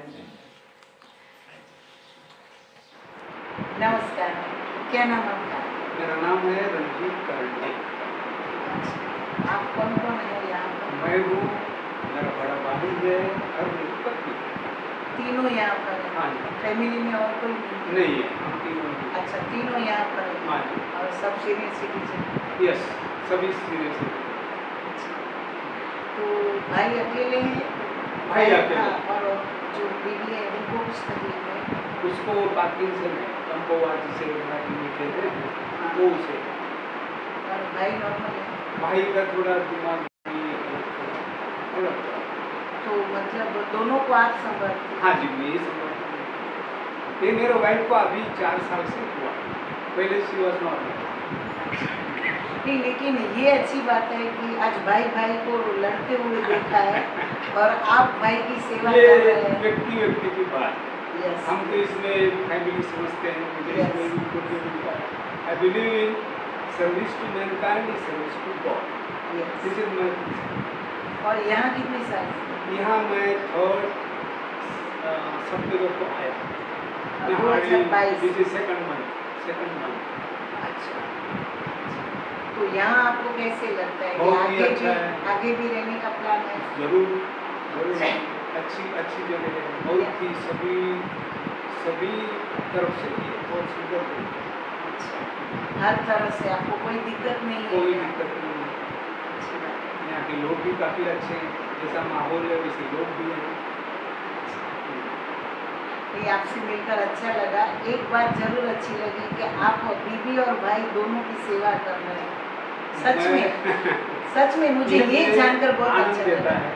नमस्कार. क्या नाम आपका? मेरा नाम है रंजीत करंडे. कौन कौन है यहाँ पर? मैं हूँ, मेरा बड़ा भाई है और मेरी पत्नी। तीनों यहाँ पर हैं। हाँ जी। फैमिली में और कोई नहीं? नहीं है, हम तीनों ही। अच्छा, तीनों यहाँ पर हैं। हाँ जी। और सब सीनियर सिटीजन? यस, सभी सीनियर सिटीजन। तो भाई अकेले हैं? भाई अकेले। हाँ, और जो बीवी है उनको कुछ तकलीफ है? उसको पार्किंसन है, कंपोवा जिसे मराठी में कहते हैं, वो उसे। और भाई नॉर्मल है? भाई का थोड़ा दिमाग थोड़ा। तो मतलब दोनों को आप संभालते हैं? हाँ जी, मैं ये समझता हूँ। ये मेरे वाइफ को अभी 4 साल से हुआ, पहले शी वॉज नॉर्मल। नहीं, लेकिन ये अच्छी बात है कि आज भाई भाई को लड़ते हुए देखा है और आप भाई की सेवा ये कर रहे हैं। व्यक्ति की बात है। यस, हम तो इसमें फैमिली समझते हैं, मुझे Yes. इसमें बिल्कुल नहीं मिलता है। I believe in service to mankind is service to God. Yes. This is my. और यहाँ कितने साल से? यहाँ मैं 3rd सितंबर को आया। यहाँ 2022। This is second month. अच्छा, तो यहाँ आपको कैसे लगता है कि बहुत ही अच्छा है। आगे भी रहने का प्लान है? जरूर अच्छी जगह है, बहुत ही सभी तरफ से ये बहुत सुंदर है। अच्छा, हर तरह से आपको कोई दिक्कत नहीं है? कोई यहाँ? दिक्कत नहीं है। अच्छी बात है। यहाँ के लोग भी काफ़ी अच्छे हैं, जैसा माहौल है वैसे लोग भी हैं। ये आपसे मिलकर अच्छा लगा। एक बात जरूर अच्छी लगी कि आप बीवी और भाई दोनों की सेवा कर रहे हैं। सच में मुझे ये जानकर बहुत आनंद अच्छा देता लगा। है,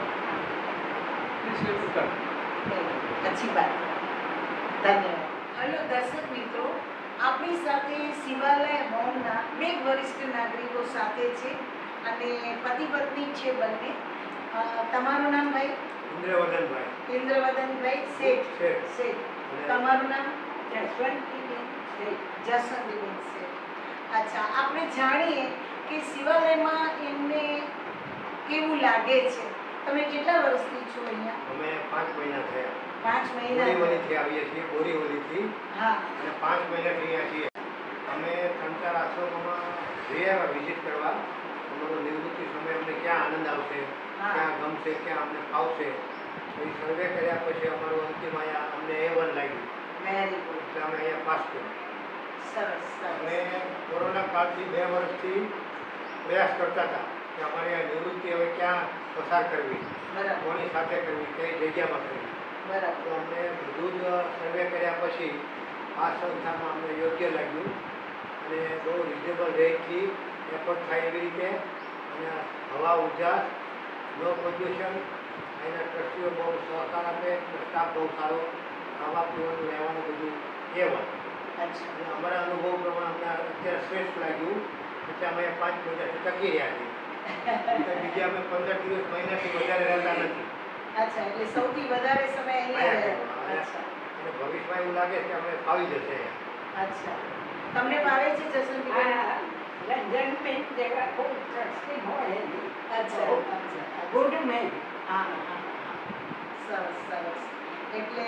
इसलिए मैं करता हूँ। नहीं, अच्छी बात है। ધન્યવાદ. હેલો દર્શક મિત્રો, આપણી સાથે શિવાલય હોમના બે વરિષ્ઠ નાગરિકો સાથે છે અને પતિ પત્ની છે બંને. તમારું નામ ભાઈ? ઇન્દ્રવદનભાઈ. ઇન્દ્રવદનભાઈ શેઠ. શેઠ. શેઠ. તમારું નામ? જસવંતીબેન શેઠ. જસવંતીબેન શેઠ. અચ્છા, આપણે જાણીએ કે શિવાલયમાં એમને કેવું લાગે છે. તમે કેટલા વર્ષથી છો અહીંયા? અમે 5 મહિના થયા. 5 મહિના. બોરીવલીથી આવીએ છીએ, બોરીવલીથી, હા. અને 5 મહિનાથી અહીંયા છીએ. અમે 3-4 આશ્રમોમાં જઈ આવ્યા વિઝિટ કરવા. અમારો નિવૃત્તિ સમય અમને ક્યાં આનંદ આવશે, હા. ક્યાં ગમશે, ક્યાં અમને ફાવશે, એ સર્વે કર્યા પછી અમારું અંતિમ અહીંયા અમને A1 લાગ્યું, વેરી ગુડ. એટલે અમે અહીંયા પાસ કર્યું. સરસ અમે સરસ. કોરોના કાળથી 2 વર્ષથી પ્રયાસ કરતા હતા કે અમારી આ નિવૃત્તિ હવે ક્યાં પસાર કરવી, બરાબર કોની સાથે કરવી, કઈ જગ્યામાં કરવી. બરાબર. તો અમને બધું જ સર્વે કર્યા પછી આ સંસ્થામાં અમને યોગ્ય લાગ્યું અને બહુ રિઝનેબલ રેટથી એફર્ટ થાય એવી રીતે, અને હવા ઉજાસ, નો પોલ્યુશન, એના ટ્રસ્ટીઓ બહુ સહકાર આપે, સ્ટાફ બહુ સારો, ખાવા પીવાનું રહેવાનું બધું A1. અચ્છા. અને અમારા અનુભવ પ્રમાણે અમને અત્યારે શ્રેષ્ઠ લાગ્યું, એટલે અમે 5 મહિનાથી ટકી રહ્યા છીએ. એટલે બીજા અમે 15 દિવસ મહિનાથી વધારે રહેતા નથી. અચ્છા, એટલે સૌથી વધારે સમય અહીંયા રહ્યો. અચ્છા અને ભવિષ્યમાં એવું લાગે છે કે અમને ફાવી જશે. અચ્છા, તમને ભાવે છે જસવંતીબેન? રંજન બેન જેવા ખૂબ ટ્રસ્ટી હોય અચ્છા અચ્છા. Good man. હા હા હા. સરસ સરસ. એટલે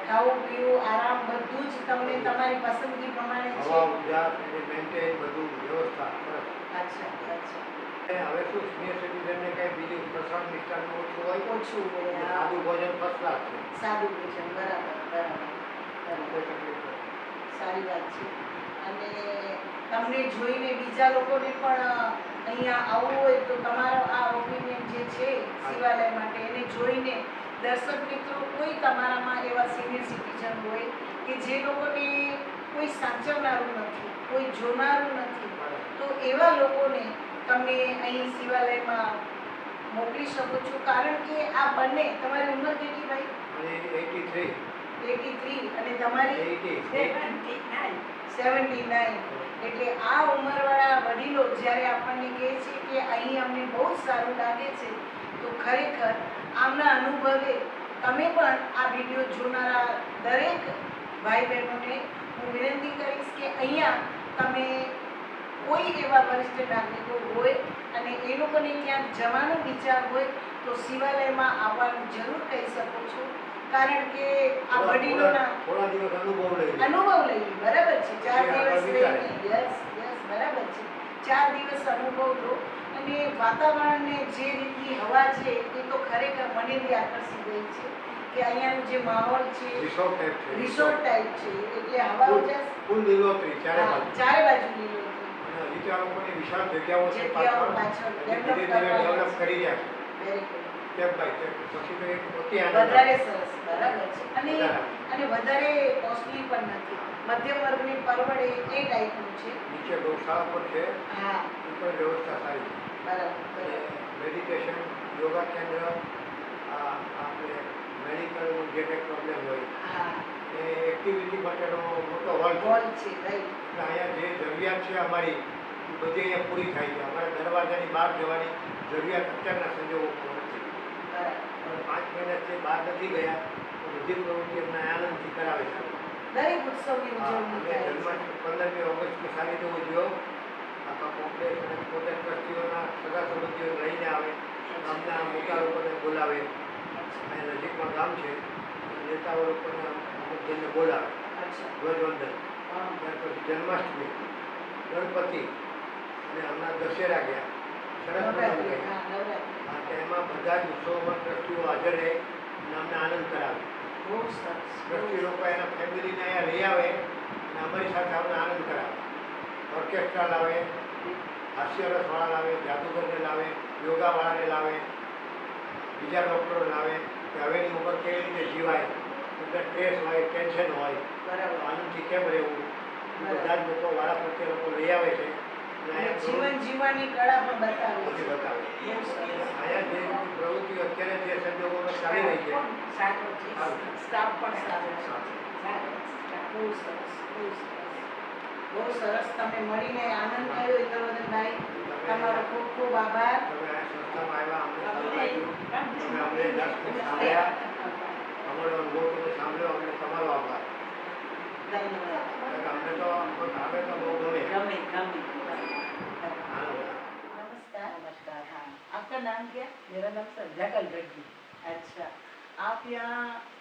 ખાવું પીવું આરામ બધું જ તમને તમારી પસંદગી પ્રમાણે હવા છે? ઉજાસ અને મેન્ટેન બધું વ્યવસ્થા સરસ. અચ્છા અચ્છા. અને હવે શું સિનિયર સિટીઝનને કંઈ બીજું પ્રસાદ મિષ્ટાન ઓછું હોય, ઓછું હોય. અને હા. સાદું ભોજન ફર્સ્ટ ક્લાસ છે. સાદું ભોજન. બરાબર બરાબર બરાબર. કોઈ તકલીફ નથી. સારી વાત છે. અને તમને જોઈને બીજા લોકોને પણ અહીંયા આવવું હોય તો તમારો આ ઓપિનિયન જે છે શિવાલય માટે, એને જોઈને દર્શક મિત્રો કોઈ તમારામાં એવા સિનિયર સિટીઝન હોય કે જે લોકોને કોઈ સાચવનારું નથી, કોઈ જોનારું નથી, તો એવા લોકોને તમે અહીં શિવાલયમાં મોકલી શકો છો. કારણ કે આ બંને, તમારી ઉંમર કેટલી ભાઈ? અને 83, 83 અને તમારી 80, 79. એટલે આ ઉંમરવાળા વડીલો જ્યારે આપણને કહે છે કે અહીં અમને બહુ જ સારું લાગે છે, તો ખરેખર આમના અનુભવે તમે પણ આ વિડીયો જોનારા દરેક ભાઈ બહેનોને હું વિનંતી કરીશ કે અહીંયા તમે કોઈ એવા વરિષ્ઠ નાગરિકો હોય અને એ લોકોને ક્યાંક જવાનો વિચાર હોય તો શિવાલયમાં આવવાનું જરૂર કહી શકો છો. કારણ કે આ વડીલોના થોડા દિવસ અનુભવ લઈ લો. અનુભવ લઈએ. બરાબર છે. 4 પછી આગળ દિવસ વિચારે. રહીને યસ યસ બરાબર છે. 4 દિવસ અનુભવ લો અને વાતાવરણને જે રીતની હવા છે એ તો ખરેખર મને બી આકર્ષી ગઈ છે કે અહીંયાનું જે માહોલ છે રિસોર્ટ ટાઈપ છે. રિસોર્ટ ટાઈપ છે એટલે હવા ઉજાસ ફૂલ લીલોતરી ચારે હા, બાજુ. ચારે બાજુ લીલોતરી. અને હજી તો આ લોકોની વિશાળ જગ્યાઓ છે જગ્યાઓ પાછળ. પાછળ હજી develop ધીરે ધીરે કરવાની ડેવલપ છે. કરી રહ્યા છે. Very good. Step by step. પછી તો એક અતિ આનંદ વધારે આવે. સરસ બરાબર છે અને વધારે કોસ્ટલી પણ નથી મધ્યમ વર્ગને પરવડે એ ટાઈપનું છે. નીચે ગૌશાળા પણ છે. હા એ પણ વ્યવસ્થા સારી છે. બરાબર અને બરાબર મેડિટેશન યોગા કેન્દ્ર આપણે મેડિકલનું જે કંઈ પ્રોબ્લેમ હોય હા એ એક્ટિવિટી માટેનો મોટો હોલ છે. હોલ છે રાઈટ એટલે અહીંયા જે જરૂરિયાત છે અમારી એ બધી અહીંયા પૂરી થાય છે. અમારે દરવાજાની બહાર જવાની જરૂરિયાત અત્યારના સંજોગોમાં નથી. બરાબર પણ 5 મહિનાથી બહાર નથી ગયા તો બધી પ્રવૃત્તિ અમને આનંદથી કરાવે છે. દરેક ઉત્સવની હા, ઉજવણી અમે થાય છે જન્માષ્ટમી 15મી ઓગસ્ટની સારી રીતે ઉજવ્યો. આખા કોંગ્રેસ અને પોતે ટ્રસ્ટીઓના સગા સંબંધીઓને લઈને આવે, ગામના મોટા લોકોને બોલાવે. અહીંયા નજીકમાં ગામ છે, નેતાઓ લોકોને અમુક જણને બોલાવે. અચ્છા ધ્વજવંદન, હા ત્યાર પછી જન્માષ્ટમી, ગણપતિ અને હમણાં દશેરા ગયા, શરદ પૂનમ નવરાત્રિ ગઈ. હા નવરાત્રિ આ તેમાં બધા જ ઉત્સવોમાં ટ્રસ્ટીઓ હાજર રહે અને અમને આનંદ કરાવે. બહુ સરસ ટ્રસ્ટી લોકો એના ફેમિલીને અહીંયા લઈ આવે અને અમારી સાથે અમને આનંદ કરાવે. ઓર્કેસ્ટ્રા લાવે, હાસ્યરસવાળા લાવે, જાદુગરને લાવે, યોગાવાળાને લાવે, બીજા ડૉક્ટરો લાવે કે હવેની ઉંમર કેવી રીતે જીવાય, એટલે સ્ટ્રેસ હોય, ટેન્શન હોય, બરાબર આનંદથી કેમ રહેવું, એ બધા જ લોકો વાળા પ્રત્યે લોકો લઈ આવે છે અને અને અહીંયા જીવન જીવવાની કળા પણ બતાવે પ્રવૃત્તિ છે બતાવે. બહુ સરસ અહીંયા જે પ્રવૃત્તિઓ અત્યારે જે સંજોગોમાં ચાલી રહી છે સારો છે સારું. સ્ટાફ પણ સારો છે સારો છે. બહુ સરસ બહુ સરસ બહુ સરસ તમે મળીને આનંદ થયો હિતવર્ધનભાઈ તમારો ખૂબ ખૂબ આભાર તમે આ સંસ્થામાં આવ્યા, અમને સારું લાગ્યું, તમે અમને 10 મિનિટ સાંભળ્યા, અમારો અનુભવ તમે સાંભળ્યો, અમને તમારો આભાર. ધન્યવાદ કારણ કે અમને તો આવે તો બહુ ગમે. गमे गमे આનંદ. नमस्कार नमस्कार हाँ आपका नाम क्या मेरा नाम संध्या कलरगी। अच्छा आप यहाँ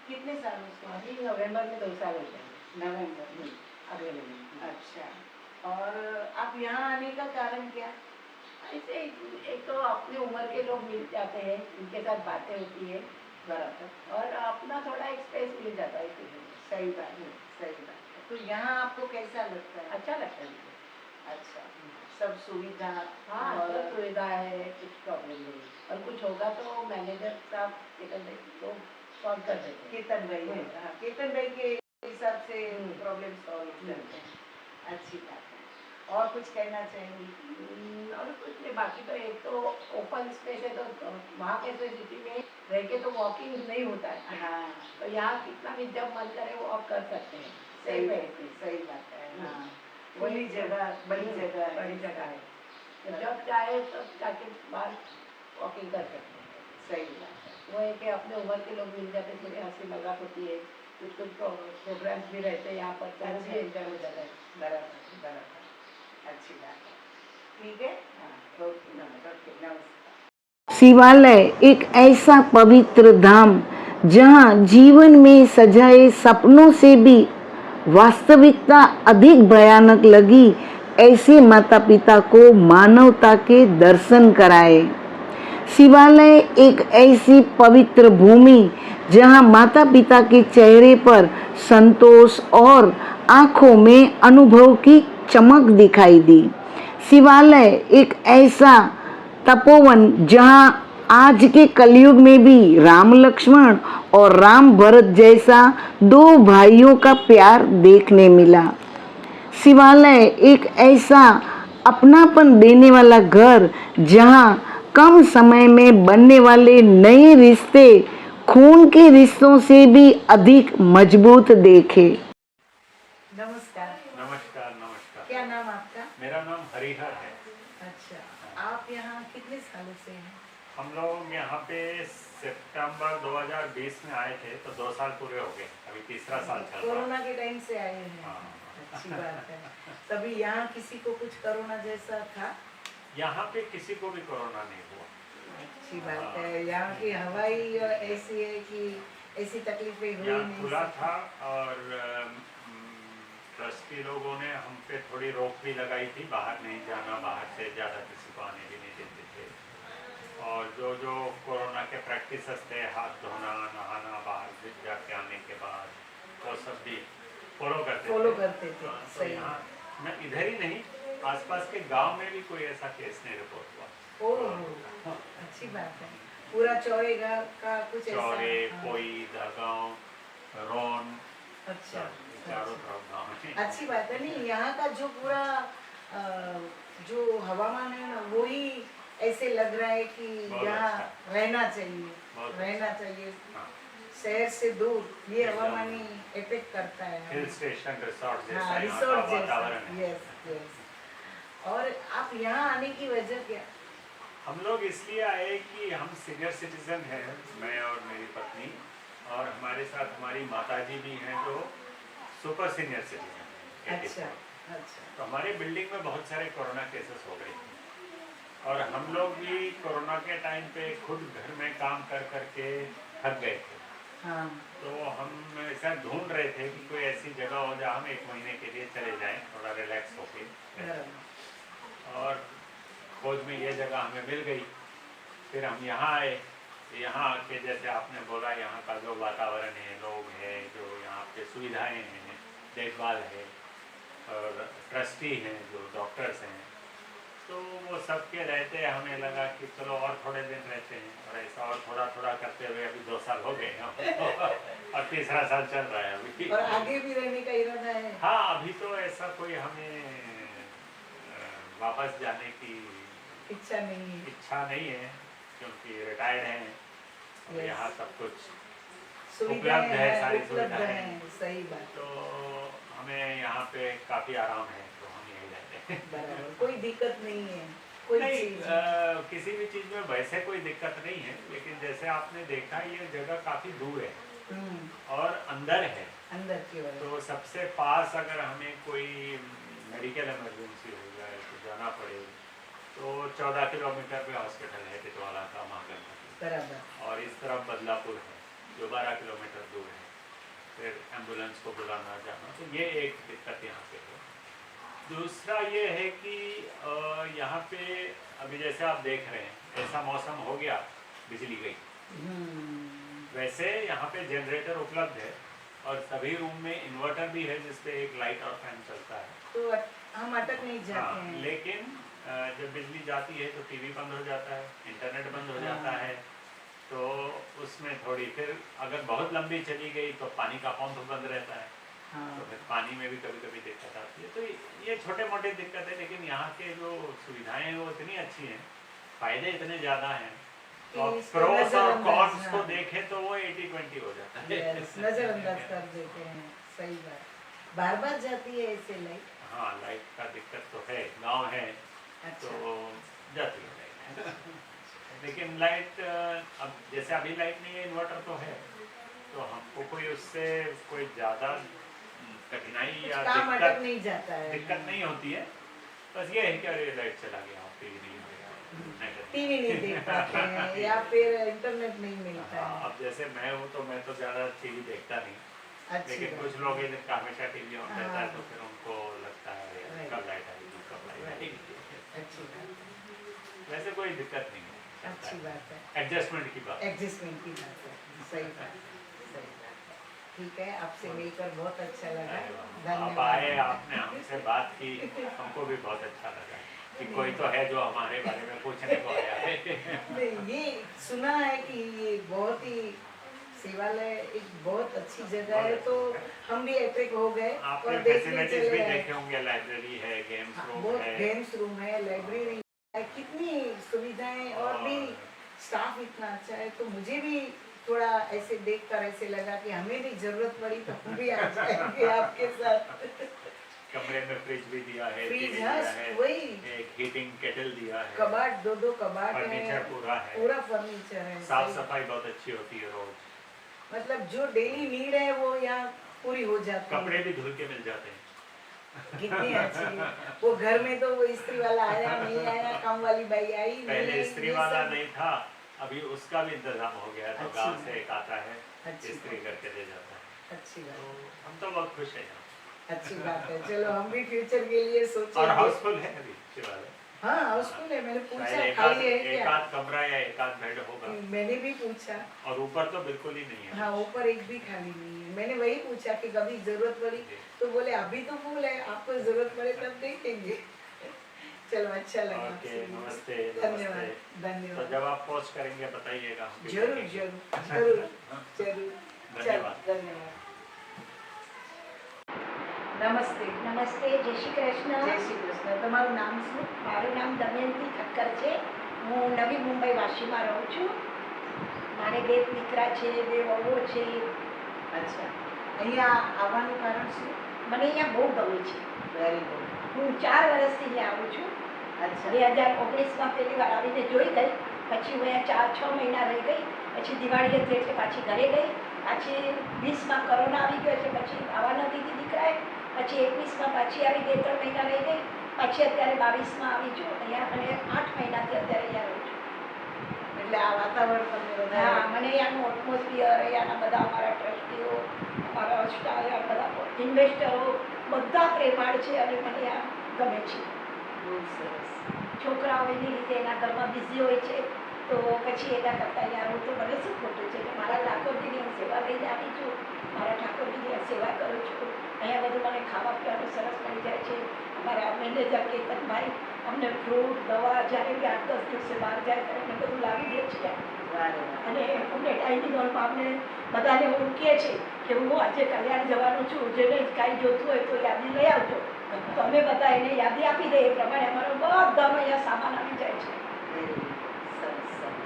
कितने सालों से हैं? अभी नवंबर में 2 साल हो गए। नवंबर में अगले महीने। अच्छा और आप यहाँ आने का कारण क्या ऐसे एक तो अपनी उम्र के लोग मिल जाते हैं, उनके साथ बातें होती है बराबर और अपना थोड़ा एक स्पेस मिल जाता है इसलिए। सही बात है तो यहाँ आपको कैसा लगता है अच्छा लगता है मुझे। अच्छा सब सुविधा हाँ और सब सुविधा है, कुछ प्रॉब्लम नहीं। और कुछ होगा तो मैनेजर साहब तो सॉल्व कर देते हैं। केतन भाई है हाँ, केतन भाई के हिसाब से प्रॉब्लम सॉल्व करते हैं अच्छी बात है और कुछ कहना चाहेंगी और कुछ नहीं, बाकी तो एक तो ओपन स्पेस है तो वहाँ कैसे सिटी में रह के तो वॉकिंग नहीं होता है। हाँ तो यहाँ कितना भी जब मन करे वो आप कर सकते हैं। सही है बात है सही बात है हाँ खुली जगह बड़ी जगह है बड़ी जगह है, तो जब चाहे तब जाके बाहर वॉकिंग कर सकते हैं। सही बात है वो है कि अपने उम्र के लोग मिल जाते हैं, थोड़ी हंसी मजाक होती है, कुछ कुछ प्रोग्राम्स भी रहते हैं यहाँ पर, तो वो भी एंजॉय हो जाता है। बराबर बराबर अच्छी बात है ठीक है हाँ ओके नमस्कार शिवालय एक ऐसा पवित्र धाम जहाँ जीवन में सजाए सपनों से भी वास्तविकता अधिक भयानक लगी, ऐसे माता पिता को मानवता के दर्शन कराए। शिवालय एक ऐसी पवित्र भूमि जहाँ माता पिता के चेहरे पर संतोष और आँखों में अनुभव की चमक दिखाई दी। शिवालय एक ऐसा तपोवन जहाँ आज के कलयुग में भी राम लक्ष्मण और राम भरत जैसा 2 भाइयों का प्यार देखने मिला। शिवालय एक ऐसा अपनापन देने वाला घर जहाँ कम समय में बनने वाले नए रिश्ते खून के रिश्तों से भी अधिक मजबूत देखे। नमस्कार नमस्कार नमस्कार। क्या नाम आपका मेरा नाम हरिहर है। अच्छा आप यहाँ कितने सालों से हैं हम लोग यहाँ पे सितंबर 2020 में आए थे, तो 2 साल पूरे हो गए, अभी तीसरा साल चल रहा है। कोरोना के टाइम से आए हैं हाँ। अच्छी बात है तभी यहाँ किसी को कुछ कोरोना जैसा था यहाँ पे किसी को भी कोरोना नहीं हुआ। अच्छी बात है यहाँ की हवाई ऐसी है कि ऐसी तकलीफें हुई यहाँ नहीं खुला सकती। था और ट्रस्टी लोगों ने हम पे थोड़ी रोक भी लगाई थी, बाहर नहीं जाना, बाहर से ज़्यादा किसी को आने भी नहीं देते थे। जो जो कोरोना के प्रैक्टिसेस थे, हाथ धोना, नहाना, बाहर जाके आने के बाद, वो सब भी फॉलो करते थे। हाँ, तो सही यहाँ न इधर ही नहीं, आसपास के गांव में भी कोई ऐसा केस नहीं रिपोर्ट हुआ। ओह, अच्छी बात है। पूरा चौरेगा का कुछ ऐसा? चौरे, हाँ। कोई, दहगांव, रोन, अच्छा, चारों तरफ गाँव है। अच्छी बात है। नहीं, यहाँ का जो पूरा जो हवामान है ना, वो ही ऐसे लग रहा है कि बहुत यहाँ अच्छा। रहना चाहिए, बहुत रहना चाहिए। हाँ। शहर से दूर ये एकदम। हवामान ही इफेक्ट करता है। हिल स्टेशन, रिसोर्ट जैसा हाँ, यहाँ का रिसोर्ट जैसा। वातावरण है। Yes, yes. और आप यहाँ आने की वजह क्या? हम लोग इसलिए आए कि हम सीनियर सिटीजन हैं, मैं और मेरी पत्नी, और हमारे साथ हमारी माताजी भी हैं जो सुपर सीनियर सिटीजन हैं। अच्छा, अच्छा। तो हमारे बिल्डिंग में बहुत सारे कोरोना केसेस हो गए थे, और हम लोग भी कोरोना के टाइम पे खुद घर में काम कर करके थक गए थे। हाँ, तो हम ऐसा ढूंढ रहे थे कि कोई ऐसी जगह हो जहाँ हम 1 महीने के लिए चले जाएं, थोड़ा रिलैक्स होके। बराबर। और खोज में ये जगह हमें मिल गई, फिर हम यहाँ आए। यहाँ आके जैसे आपने बोला, यहाँ का जो वातावरण है, लोग हैं, जो यहाँ पे सुविधाएं हैं, देखभाल है, और ट्रस्टी हैं जो डॉक्टर्स हैं, तो वो सबके रहते हमें लगा कि चलो और थोड़े दिन रहते हैं। और ऐसा और थोड़ा थोड़ा करते हुए अभी 2 साल हो गए हैं और तीसरा साल चल रहा है अभी। और आगे भी रहने का इरादा है? हाँ, अभी तो ऐसा कोई हमें वापस जाने की इच्छा नहीं है? इच्छा नहीं है, क्योंकि रिटायर्ड हैं और Yes. यहाँ सब कुछ सुविधाएं उपलब्ध है, सारी उपलब्ध सुविधाएं हैं। सही बात। तो हमें यहाँ पे काफ़ी आराम है, तो हम यही रहते हैं। बराबर, कोई दिक्कत नहीं है कोई नहीं, चीज? किसी भी चीज़ में वैसे कोई दिक्कत नहीं है, लेकिन जैसे आपने देखा ये जगह काफ़ी दूर है और अंदर है। अंदर की ओर। तो सबसे पास अगर हमें कोई मेडिकल इमरजेंसी हो जाए तो जाना पड़े, तो 14 किलोमीटर पे हॉस्पिटल है टिटवाला का, महागंज। बराबर। और इस तरफ बदलापुर है जो 12 किलोमीटर दूर है, फिर एम्बुलेंस को बुलाना जाना, तो ये एक दिक्कत यहाँ पे है। दूसरा ये है कि यहाँ पे अभी जैसे आप देख रहे हैं, ऐसा मौसम हो गया, बिजली गई। वैसे यहाँ पे जनरेटर उपलब्ध है और सभी रूम में इन्वर्टर भी है जिसपे एक लाइट और फैन चलता है। तो हम अटक नहीं जाते हैं। लेकिन जब बिजली जाती है तो टीवी बंद हो जाता है, इंटरनेट बंद हो जाता है, तो उसमें थोड़ी, फिर अगर बहुत लंबी चली गई तो पानी का पंप बंद रहता है। तो फिर पानी में भी कभी कभी दिक्कत आती है। तो ये छोटे मोटे दिक्कत है, लेकिन यहाँ के जो सुविधाएं हैं वो इतनी अच्छी हैं, फायदे इतने ज़्यादा हैं, तो प्रोस और कॉन्स को देखें तो वो 80-20 हो जाता है। नजरअंदाज कर देते हैं। सही बात। बार बार जाती है ऐसे लाइट? हाँ, लाइट का दिक्कत तो है, गांव है अच्छा। तो जाती है लाइट। लेकिन लाइट अब जैसे अभी लाइट नहीं है, इन्वर्टर तो है, तो हमको कोई उससे कोई ज़्यादा कठिनाई या काम अटक नहीं जाता है। दिक्कत नहीं होती है। बस ये है कि अरे लाइट चला गया, टीवी नहीं हो गया, टीवी नहीं देख पाते हैं या फिर इंटरनेट नहीं मिलता है। अब जैसे मैं हूँ तो मैं तो ज़्यादा टीवी देखता नहीं, अच्छी लेकिन बात। कुछ लोग हैं जिनका हमेशा टीवी ऑन रहता है, हाँ। तो फिर उनको लगता है Right. कब लाइट आएगी, कब लाइट आएगी। अच्छी बात। वैसे कोई दिक्कत नहीं है, अच्छी बात है। एडजस्टमेंट की बात। एडजस्टमेंट की बात है। सही बात है, सही बात है। ठीक है, आपसे मिलकर बहुत अच्छा लगा। आप आए, आपने हमसे बात की, हमको भी बहुत अच्छा लगा कि कोई तो है जो हमारे बारे में पूछने को आया है। नहीं, ये सुना है कि ये बहुत ही शिवालय एक बहुत अच्छी जगह है, तो हम भी अट्रैक्ट हो गए आपने और देखने फैसिलिटीज भी चले देखे होंगे, लाइब्रेरी है, गेम्स रूम बहुत है, गेम्स रूम है, लाइब्रेरी है, कितनी सुविधाएं, और भी स्टाफ इतना अच्छा है। तो मुझे भी थोड़ा ऐसे देखकर ऐसे लगा कि हमें भी जरूरत पड़ी तो हम भी आ जाएंगे आपके साथ। कमरे में फ्रिज भी दिया है, फ्रिज, टीवी हाँ, दिया है, वही एक हीटिंग केटल दिया है, कबाड़, दो कबाड़ फर्नीचर है, पूरा है, पूरा फर्नीचर है। साफ सही। सफाई बहुत अच्छी होती है रोज, मतलब जो डेली नीड है वो यहाँ पूरी हो जाती है। कपड़े भी धुल के मिल जाते हैं। कितनी अच्छी है। वो घर में तो वो इस्त्री वाला आया नहीं आया, काम वाली बाई आई नहीं पहले आई, इस्त्री ये वाला सब। नहीं था, अभी उसका भी इंतजाम हो गया है, तो अच्छी गांव बात। से एक आता है, अच्छी इस्त्री बात। करके दे जाता है। अच्छी तो बात। हम तो बहुत खुश हैं यहाँ। अच्छी बात है। चलो हम भी फ्यूचर के लिए और सोचेंगे। हाउसफुल है अभी शिवालय। हाँ हाउसफुल है, मैंने पूछा शायद खाली है एक क्या? आध कमरा या एक आध बेड होगा, मैंने भी पूछा, और ऊपर तो बिल्कुल ही नहीं है। हाँ ऊपर एक भी खाली नहीं है। मैंने वही पूछा कि कभी जरूरत पड़ी तो बोले अभी तो फुल है, आपको जरूरत पड़े तब देखेंगे। चलो अच्छा लगा ओके, आपसे मिलकर। नमस्ते धन्यवाद नमस्ते। तो धन्यवाद। जब आप पोस्ट करेंगे बताइएगा, हम भी जरूर देखेंगे। जरूर जरूर जरूर। धन्यवाद। चलो, धन्यवाद। નમસ્તે નમસ્તે, જય શ્રી કૃષ્ણ. જય શ્રી કૃષ્ણ. તમારું નામ શું? મારું નામ દમયંતી ઠક્કર છે. હું નવી મુંબઈ વાશીમાં રહું છું. મારે 2 દીકરા છે, 2 વહુઓ છે. અચ્છા, અહીંયા આવવાનું કારણ શું? મને અહીંયા બહુ ગમે છે. Very good. હું 4 વર્ષથી અહીંયા આવું છું. અચ્છા 2019માં પહેલી વાર આવીને જોઈ ગઈ, પછી હું અહીંયા 4-6 મહિના રહી ગઈ, પછી દિવાળી હતી એટલે પાછી ઘરે ગઈ, પાછી 20માં કોરોના આવી ગયો એટલે પછી આવવા ન દીધી દીકરાએ, પછી 21માં પાછી આવી 2-3 મહિના રહી ગઈ, પછી અત્યારે 22માં આવી છું અહીંયા, અને 8 મહિનાથી અત્યારે અહીંયા રહું છું. એટલે આ વાતાવરણ તમને વધારે હા, મને અહીંયાનું એટમોસ્ફિયર, અહીંયાના બધા અમારા ટ્રસ્ટીઓ, અમારા સ્ટાફ, બધા ઇન્વેસ્ટરો બધા પ્રેમાળ છે અને મને આ ગમે છે. બહુ સરસ. છોકરાઓ એની રીતે એના ઘરમાં બિઝી હોય છે, તો પછી એના કરતાં અહીંયા રહું તો મને શું ખોટું છે કે મારા ઠાકોરજીની હું સેવા લઈને આવી છું, મારા ઠાકોરજીની સેવા કરું છું. અહીંયા બધું મને ખાવા પીવાનું સરસ મળી જાય છે. અમારા મેનેજર કેતનભાઈ અમને ફ્રૂટ દવા જ્યારે બી 8-10 દિવસે બહાર જાય ત્યારે અમને બધું લાવી દે છે. વારે વાહ. અને અમને ડાઇનિંગ હોલમાં અમને બધાને ઓળખીએ છે કે હું આજે કલ્યાણ જવાનું છું, જેને કાંઈ જોતું હોય તો યાદી લઈ આવજો. તો અમે બધા એને યાદી આપી દઈએ, એ પ્રમાણે અમારો બધાનો અહીંયા સામાન આવી જાય છે. Very good. સરસ સરસ.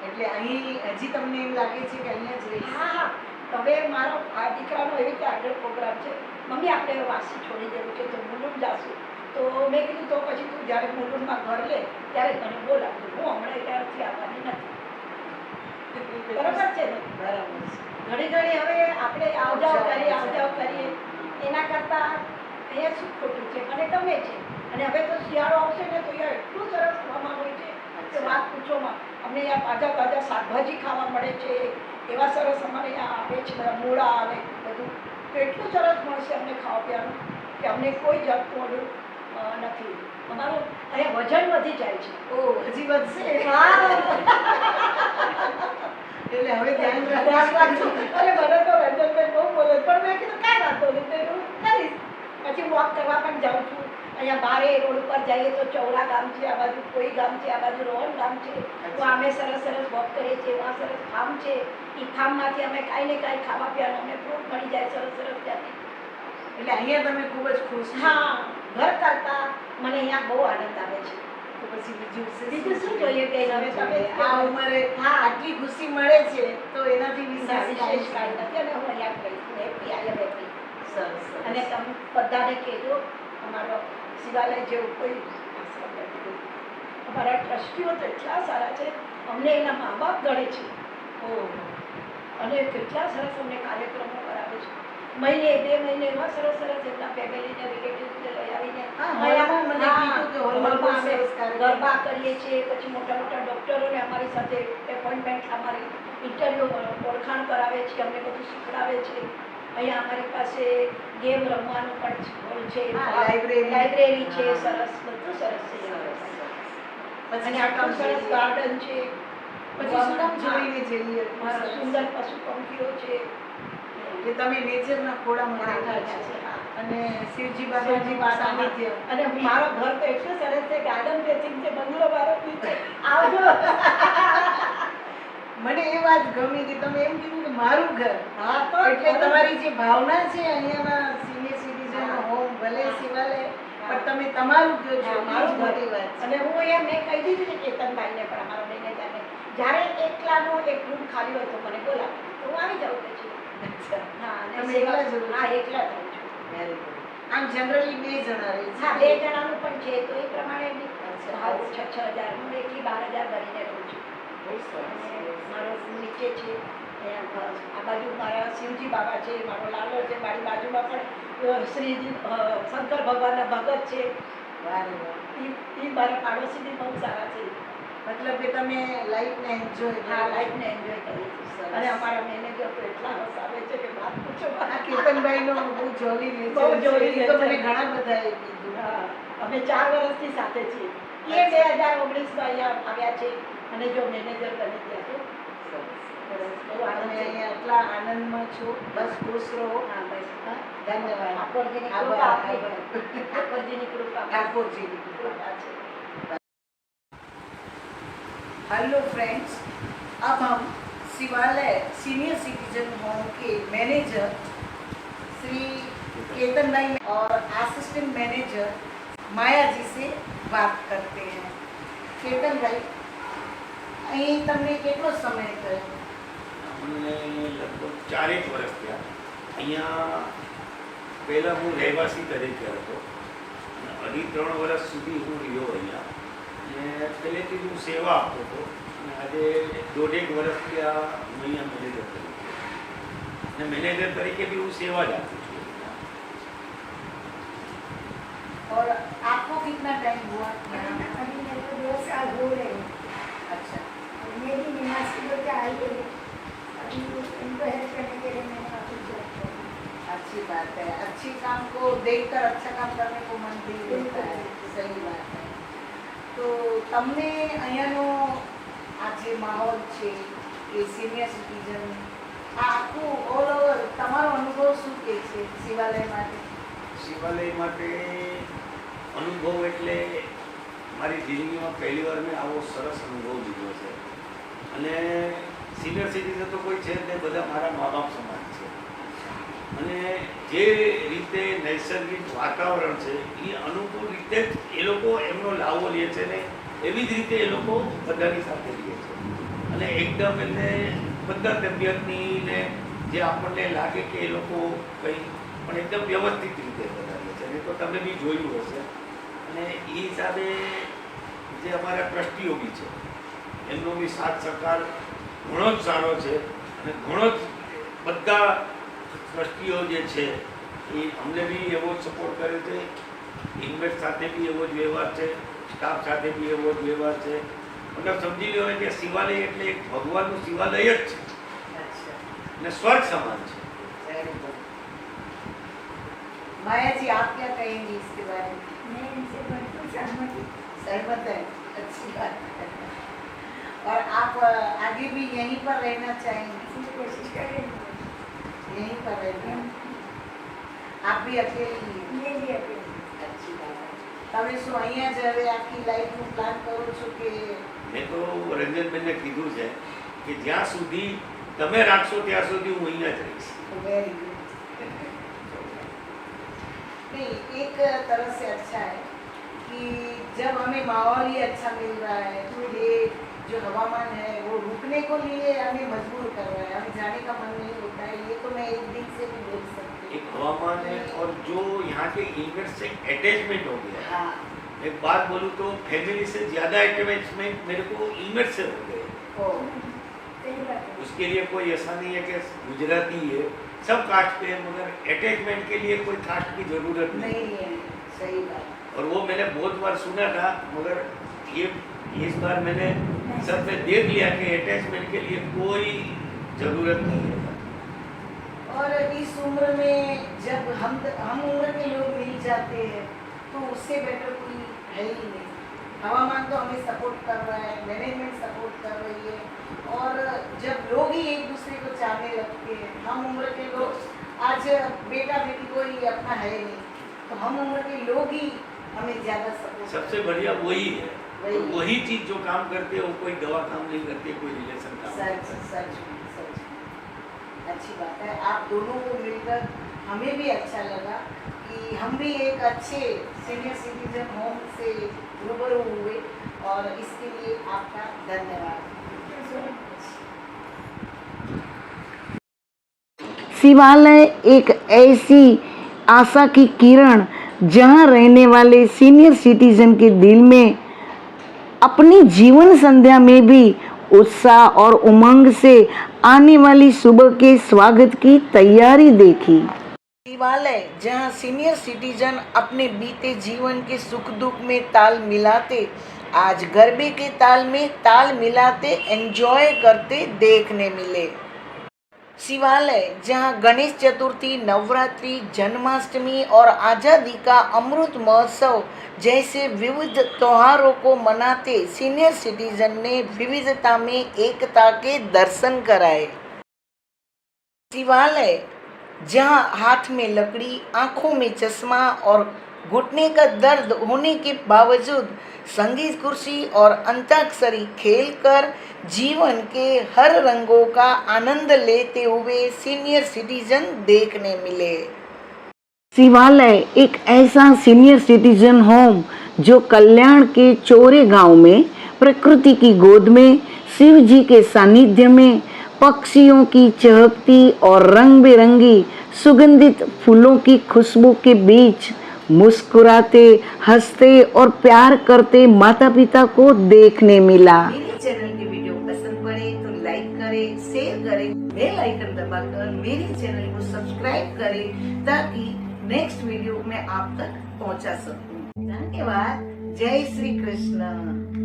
એટલે અહીં હજી તમને એમ લાગે છે કે અહીંયા જ રહીશ? હા હા, હવે મારો આ દીકરાનો એવી રીતે આગળ પ્રોગ્રામ છે, મમ્મી આપણે વાસી છોડી દેવું છે તો મુલુંડ જાશું. તો મેં કીધું તો પછી તું જ્યારે મુલુંડમાં ઘર લે ત્યારે મને બોલાવજો, હું હમણાં ત્યારથી આવવાની નથી. બરાબર છે ને? બરાબર છે. ઘડી ઘડી હવે આપણે આવજાવ કરીએ એના કરતાં અહીંયા શું ખોટું છે, મને ગમે છે. અને હવે તો શિયાળો આવશે ને તો અહીંયા એટલું સરસ હવામાન હોય છે કે વાત પૂછોમાં. અમને અહીંયા તાજા તાજા શાકભાજી ખાવા મળે છે, એવા સરસ અમારે અહીંયા આવે છે, બધા મૂળા આવે બધું, તો એટલું સરસ મળશે અમને ખાવા પીવાનું કે અમને કોઈ જાતનું ઓલું નથી. અમારું અહીંયા વજન વધી જાય છે. ઓહ, હજી વધશે? એટલે હવે ધ્યાન ધ્યાન રાખજો. અરે મને તો રંજનબેન બહુ બોલે, પણ મેં કીધું કાંઈ વાંધો નહીં, તો હું કરીશ. પછી વોક કરવા પણ જાઉં છું. અહીંયા બારે રોડ ઉપર જઈએ તો ચૌરા ગામ છે, આ બાજુ કોઈ ગામ છે, આ બાજુ રોહન ગામ છે, તો અમે સરસ સરસ વોક કરીએ છીએ. એવા સરસ ફાર્મ છે, એ ફાર્મમાંથી અમે કાંઈ ને કાંઈ ખાવા પીવાનું અમને ફ્રૂટ મળી જાય સરસ સરસ ત્યાંથી. એટલે અહીંયા તમે ખૂબ જ ખુશ છો? હા, ઘર કરતાં મને અહીંયા બહુ આનંદ આવે છે. તો પછી બીજું શું જોઈએ બેન? હવે તમે આ ઉંમરે આટલી ખુશી મળે છે તો એનાથી વિશેષ વિશેષ કાંઈ નથી, અને હું અહીંયા કહીશ હેપી આઈ એમ હેપી. સરસ અને તમે બધાને કહેજો અમારો શિવાલય જેવું કોઈ આશ્રમ નથી. અમારા ટ્રસ્ટીઓ તો એટલા સારા છે, અમને એના મા બાપ ગણે છે. અને કેટલા સરસ અમને કાર્યક્રમો કરાવે છે. મહિને 2 મહિને એવા સરસ સરસ એમના ફેમિલીને રિલેટિવ્સને લઈ આવીને હમણાં મને કીધું કે હોલમાં હોલમાં અમે સરસ કાર્યક્રમ. ગરબા કરીએ છીએ. પછી મોટા મોટા ડૉક્ટરોને અમારી સાથે એપોઇન્ટમેન્ટ, અમારી ઇન્ટરવ્યૂ ઓળખાણ કરાવે છે, અમને બધું શીખડાવે છે. અહીંયા અમારી પાસે ગેમ રમવાનું પણ હોલ છે, લાઇબ્રેરી છે, સરસ બધું સરસ છે. અને આટલું સરસ ગાર્ડન છે. પછી શું જોઈને જઈએ? મારા સુંદર પશુ પંખીઓ છે. કે તમે નેચરના ખોળામાં બેઠા છો અને શિવજી બાબાજી સાનિધ્ય. અને મારો ઘર તો એટલું સરસ છે, ગાર્ડન ફેસિંગ છે, બંગલો મારો બી છે. આવજો. મને એ વાત ગમી કે તમે એમ કીધું કે મારું ઘર. હા, તો એટલે તમારી જે ભાવના છે અહીંયાના સિનિયર સિટીઝન હોમ ભલે શિવાલય, પણ તમે તમારું કહો છો, મારું મોટી વાત છે. અને હું અહીંયા મેં કહી દીધું કે કેતનભાઈને પણ અમારા મેનેજરને જ્યારે એકલાનો એક રૂમ ખાલી હોય તો મને બોલાવે તો હું આવી જાઉં પછી. હા, અને તમે એકલા જ રહો છો? હા, એકલા જ રહું છું. Very good. આમ જનરલી 2 જણા રહે છે? હા, 2 જણાનું પણ છે, તો એ પ્રમાણે અચ્છા. ભાવ 6,000 હું એકલી 12,000 ભરીને રહું છું. બહુ સરસ. અને મારો નીચે છે અહીંયા આ બાજુ મારા શિવજી બાબા છે, મારો લાલો છે, મારી બાજુમાં પણ શ્રીજી શંકર ભગવાનના ભગત છે. વારે વાહ. એ મારા પાડોશી બહુ સારા છે. મતલબ કે તમે લાઈફને એન્જોય હા, લાઈફને એન્જોય કરીએ છીએ. અને અમારા મેનેજર તો એટલા હસાવે છે કે વાત પૂછો આ માં. કેતનભાઈનો બહુ જોલી બહુ જોલી એ તો nature. મને ઘણા બધાએ કીધું. હા, અમે 4 વર્ષથી સાથે છીએ. એ 2019માં અહીંયા આવ્યા છે અને જો મેનેજર બની ગયા તો સરસ. તો તમે અહીંયા એટલા આનંદમાં છો. બસ ખુશ રહો. હા બસ. ધન્યવાદ. ઠાકોરજીની કૃપા છે. हेलो फ्रेंड्स, अब हम शिवालय सीनियर सिटीजन होम के मैनेजर श्री केतन भाई और असिस्टेंट मैनेजर माया जी से बात करते हैं. केतन भाई, અહીં તમને કેટલો સમય થયો? અમને લગભગ 4 વર્ષ થયા. અહીંયા પહેલાં હું રહેવાસી તરીકે હતો અને 2.5-3 વર્ષ સુધી હું રહ્યો અહીંયા અને પહેલેથી હું સેવા આપતો હતો અને આજે 1.5 વર્ષથી હું અહીંયા મેનેજર તરીકે અને મેનેજર તરીકે બી હું સેવા જ આપું છું. और आपको कितना टाइम हुआ? अभी मेरे को 2 साल हो रहे हैं. अच्छा. मेरी निवासी लोग आई है, अभी उनको हेल्प करने के लिए मैंने ऑफिस ज्वाइन किया. अच्छी बात है. अच्छी काम को देखकर अच्छा काम करने को मन भी होता है. सही बात है. તો તમને અહીંયાનો આ જે માહોલ છે એ સિનિયર સિટીઝન આ આખું ઓલ ઓવર તમારો અનુભવ શું કહે છે શિવાલય માટે? શિવાલય માટે અનુભવ એટલે મારી જિંદગીમાં પહેલી વાર મેં આવો સરસ અનુભવ લીધો છે અને સિનિયર સિટીઝન તો કોઈ છે તે બધા મારા મા બાપ સમાન છે અને જે રીતે નૈસર્ગિક વાતાવરણ છે એ અનુકૂળ રીતે એ લોકો એમનો લાવો લે છે ને એવી જ રીતે એ લોકો બધાની સાથે રહે છે અને એકદમ એટલે બધા તબિયતની ને જે આપણને લાગે કે એ લોકો કંઈ પણ એકદમ વ્યવસ્થિત રીતે બધા રહે છે. અને તો તમે બી જોયું હશે અને એ હિસાબે જે અમારા ટ્રસ્ટીઓ બી છે એમનો બી સાથ સહકાર ઘણો જ સારો છે અને ઘણો જ બધા ટ્રસ્ટીઓ જે છે એ અમને બી એવો જ સપોર્ટ કરે છે. ઇન્વેસ્ટ સાથે બી એવો જ વ્યવહાર છે, સ્ટાફ સાથે બી એવો જ વ્યવહાર છે. મતલબ સમજી લો કે શિવાલય એટલે એક ભગવાનનું શિવાલય જ છે अच्छा. અને સ્વર્ગ સમાન છે. Very good. माया जी, आप क्या कहेंगी इसके बारे में? मैं इनसे भरपूर सहमत हूँ. सहमत है. अच्छी बात है. और आप आगे भी यहीं पर रहना चाहेंगे? इसकी कोशिश करेंगे. यहीं पर रहना. आप भी अकेले ही? ये भी अकेले. अच्छी बात है. તમે શું અહીંયા જ હવે આખી લાઈફનું પ્લાન કરો છો કે? મેં તો રંજનબેનને કીધું છે કે જ્યાં સુધી તમે રાખશો ત્યાં સુધી હું અહીંયા જ રહીશ. Very good. नहीं, एक तरह से अच्छा है कि जब हमें माहौल ही अच्छा मिल रहा है तो ये जो हवामान है वो रुकने को लिए हमें मजबूर कर रहा है. हमें जाने का मन नहीं होता है. ये तो मैं एक दिन से भी बोल सकती एक हवामान है और जो यहाँ के इन्वेस्ट से अटैचमेंट हो गया है. हाँ. एक बात बोलूँ तो फैमिली से ज़्यादा अटैचमेंट मेरे को इन्वेस्ट से हो गए. ओ. सही बात है. उसके लिए कोई ऐसा नहीं है कि गुजराती है, सब कास्ट पे है, मगर अटैचमेंट के लिए कोई कास्ट की ज़रूरत नहीं. नहीं है. सही बात. और वो मैंने बहुत बार सुना था मगर ये इस बार मैंने सबसे देख लिया कि अटैचमेंट के लिए कोई ज़रूरत नहीं है. और इस उम्र में जब हम उम्र के लोग मिल जाते हैं तो उससे बेटर कोई है ही नहीं. हवामान तो हमें सपोर्ट कर रहा है, मैनेजमेंट सपोर्ट कर रही है और जब लोग ही एक दूसरे को चाहने लगते हैं. हम उम्र के लोग आज बेटा बेटी कोई अपना है नहीं तो हम उम्र के लोग ही हमें ज़्यादा सपोर्ट. सबसे बढ़िया वही है. वही. और वही चीज़ जो काम करते हैं वो कोई दवा काम नहीं करती, कोई रिलेशन काम नहीं सच करती. सच सच. अच्छी बात है. आप दोनों को मिलकर हमें भी अच्छा लगा कि हम भी एक अच्छे सीनियर सिटीजन होम से रूबरू हुए और इसके लिए आपका धन्यवाद. शिवालय एक ऐसी आशा की किरण जहां रहने वाले सीनियर सिटीजन के दिल में अपनी जीवन संध्या में भी उत्साह और उमंग से आने वाली सुबह के स्वागत की तैयारी देखी। शिवालय जहां सीनियर सिटीजन अपने बीते जीवन के सुख दुख में ताल मिलाते, आज गरबे के ताल में ताल मिलाते एंजॉय करते देखने मिले। शिवालय जहां गणेश चतुर्थी, नवरात्रि, जन्माष्टमी और आज़ादी का अमृत महोत्सव जैसे विविध त्योहारों को मनाते सीनियर सिटीजन ने विविधता में एकता के दर्शन कराए। शिवालय जहां हाथ में लकड़ी, आंखों में चश्मा और घुटने का दर्द होने के बावजूद संगीत कुर्सी और अंताक्षरी खेलकर जीवन के हर रंगों का आनंद लेते हुए सीनियर सिटीजन देखने मिले। शिवालय एक ऐसा सीनियर सिटीजन होम जो कल्याण के चोरे गांव में प्रकृति की गोद में शिव जी के सानिध्य में पक्षियों की चहकती और रंग बिरंगी सुगंधित फूलों की खुशबू के बीच मुस्कुराते, हंसते और प्यार करते माता पिता को देखने मिला। मेरे चैनल की वीडियो पसंद पड़े तो लाइक करें, शेयर करें, बेल आइकन दबाकर मेरे चैनल को सब्सक्राइब करें ताकि नेक्स्ट वीडियो में आप तक पहुंचा सकूं। धन्यवाद। जय श्री कृष्ण।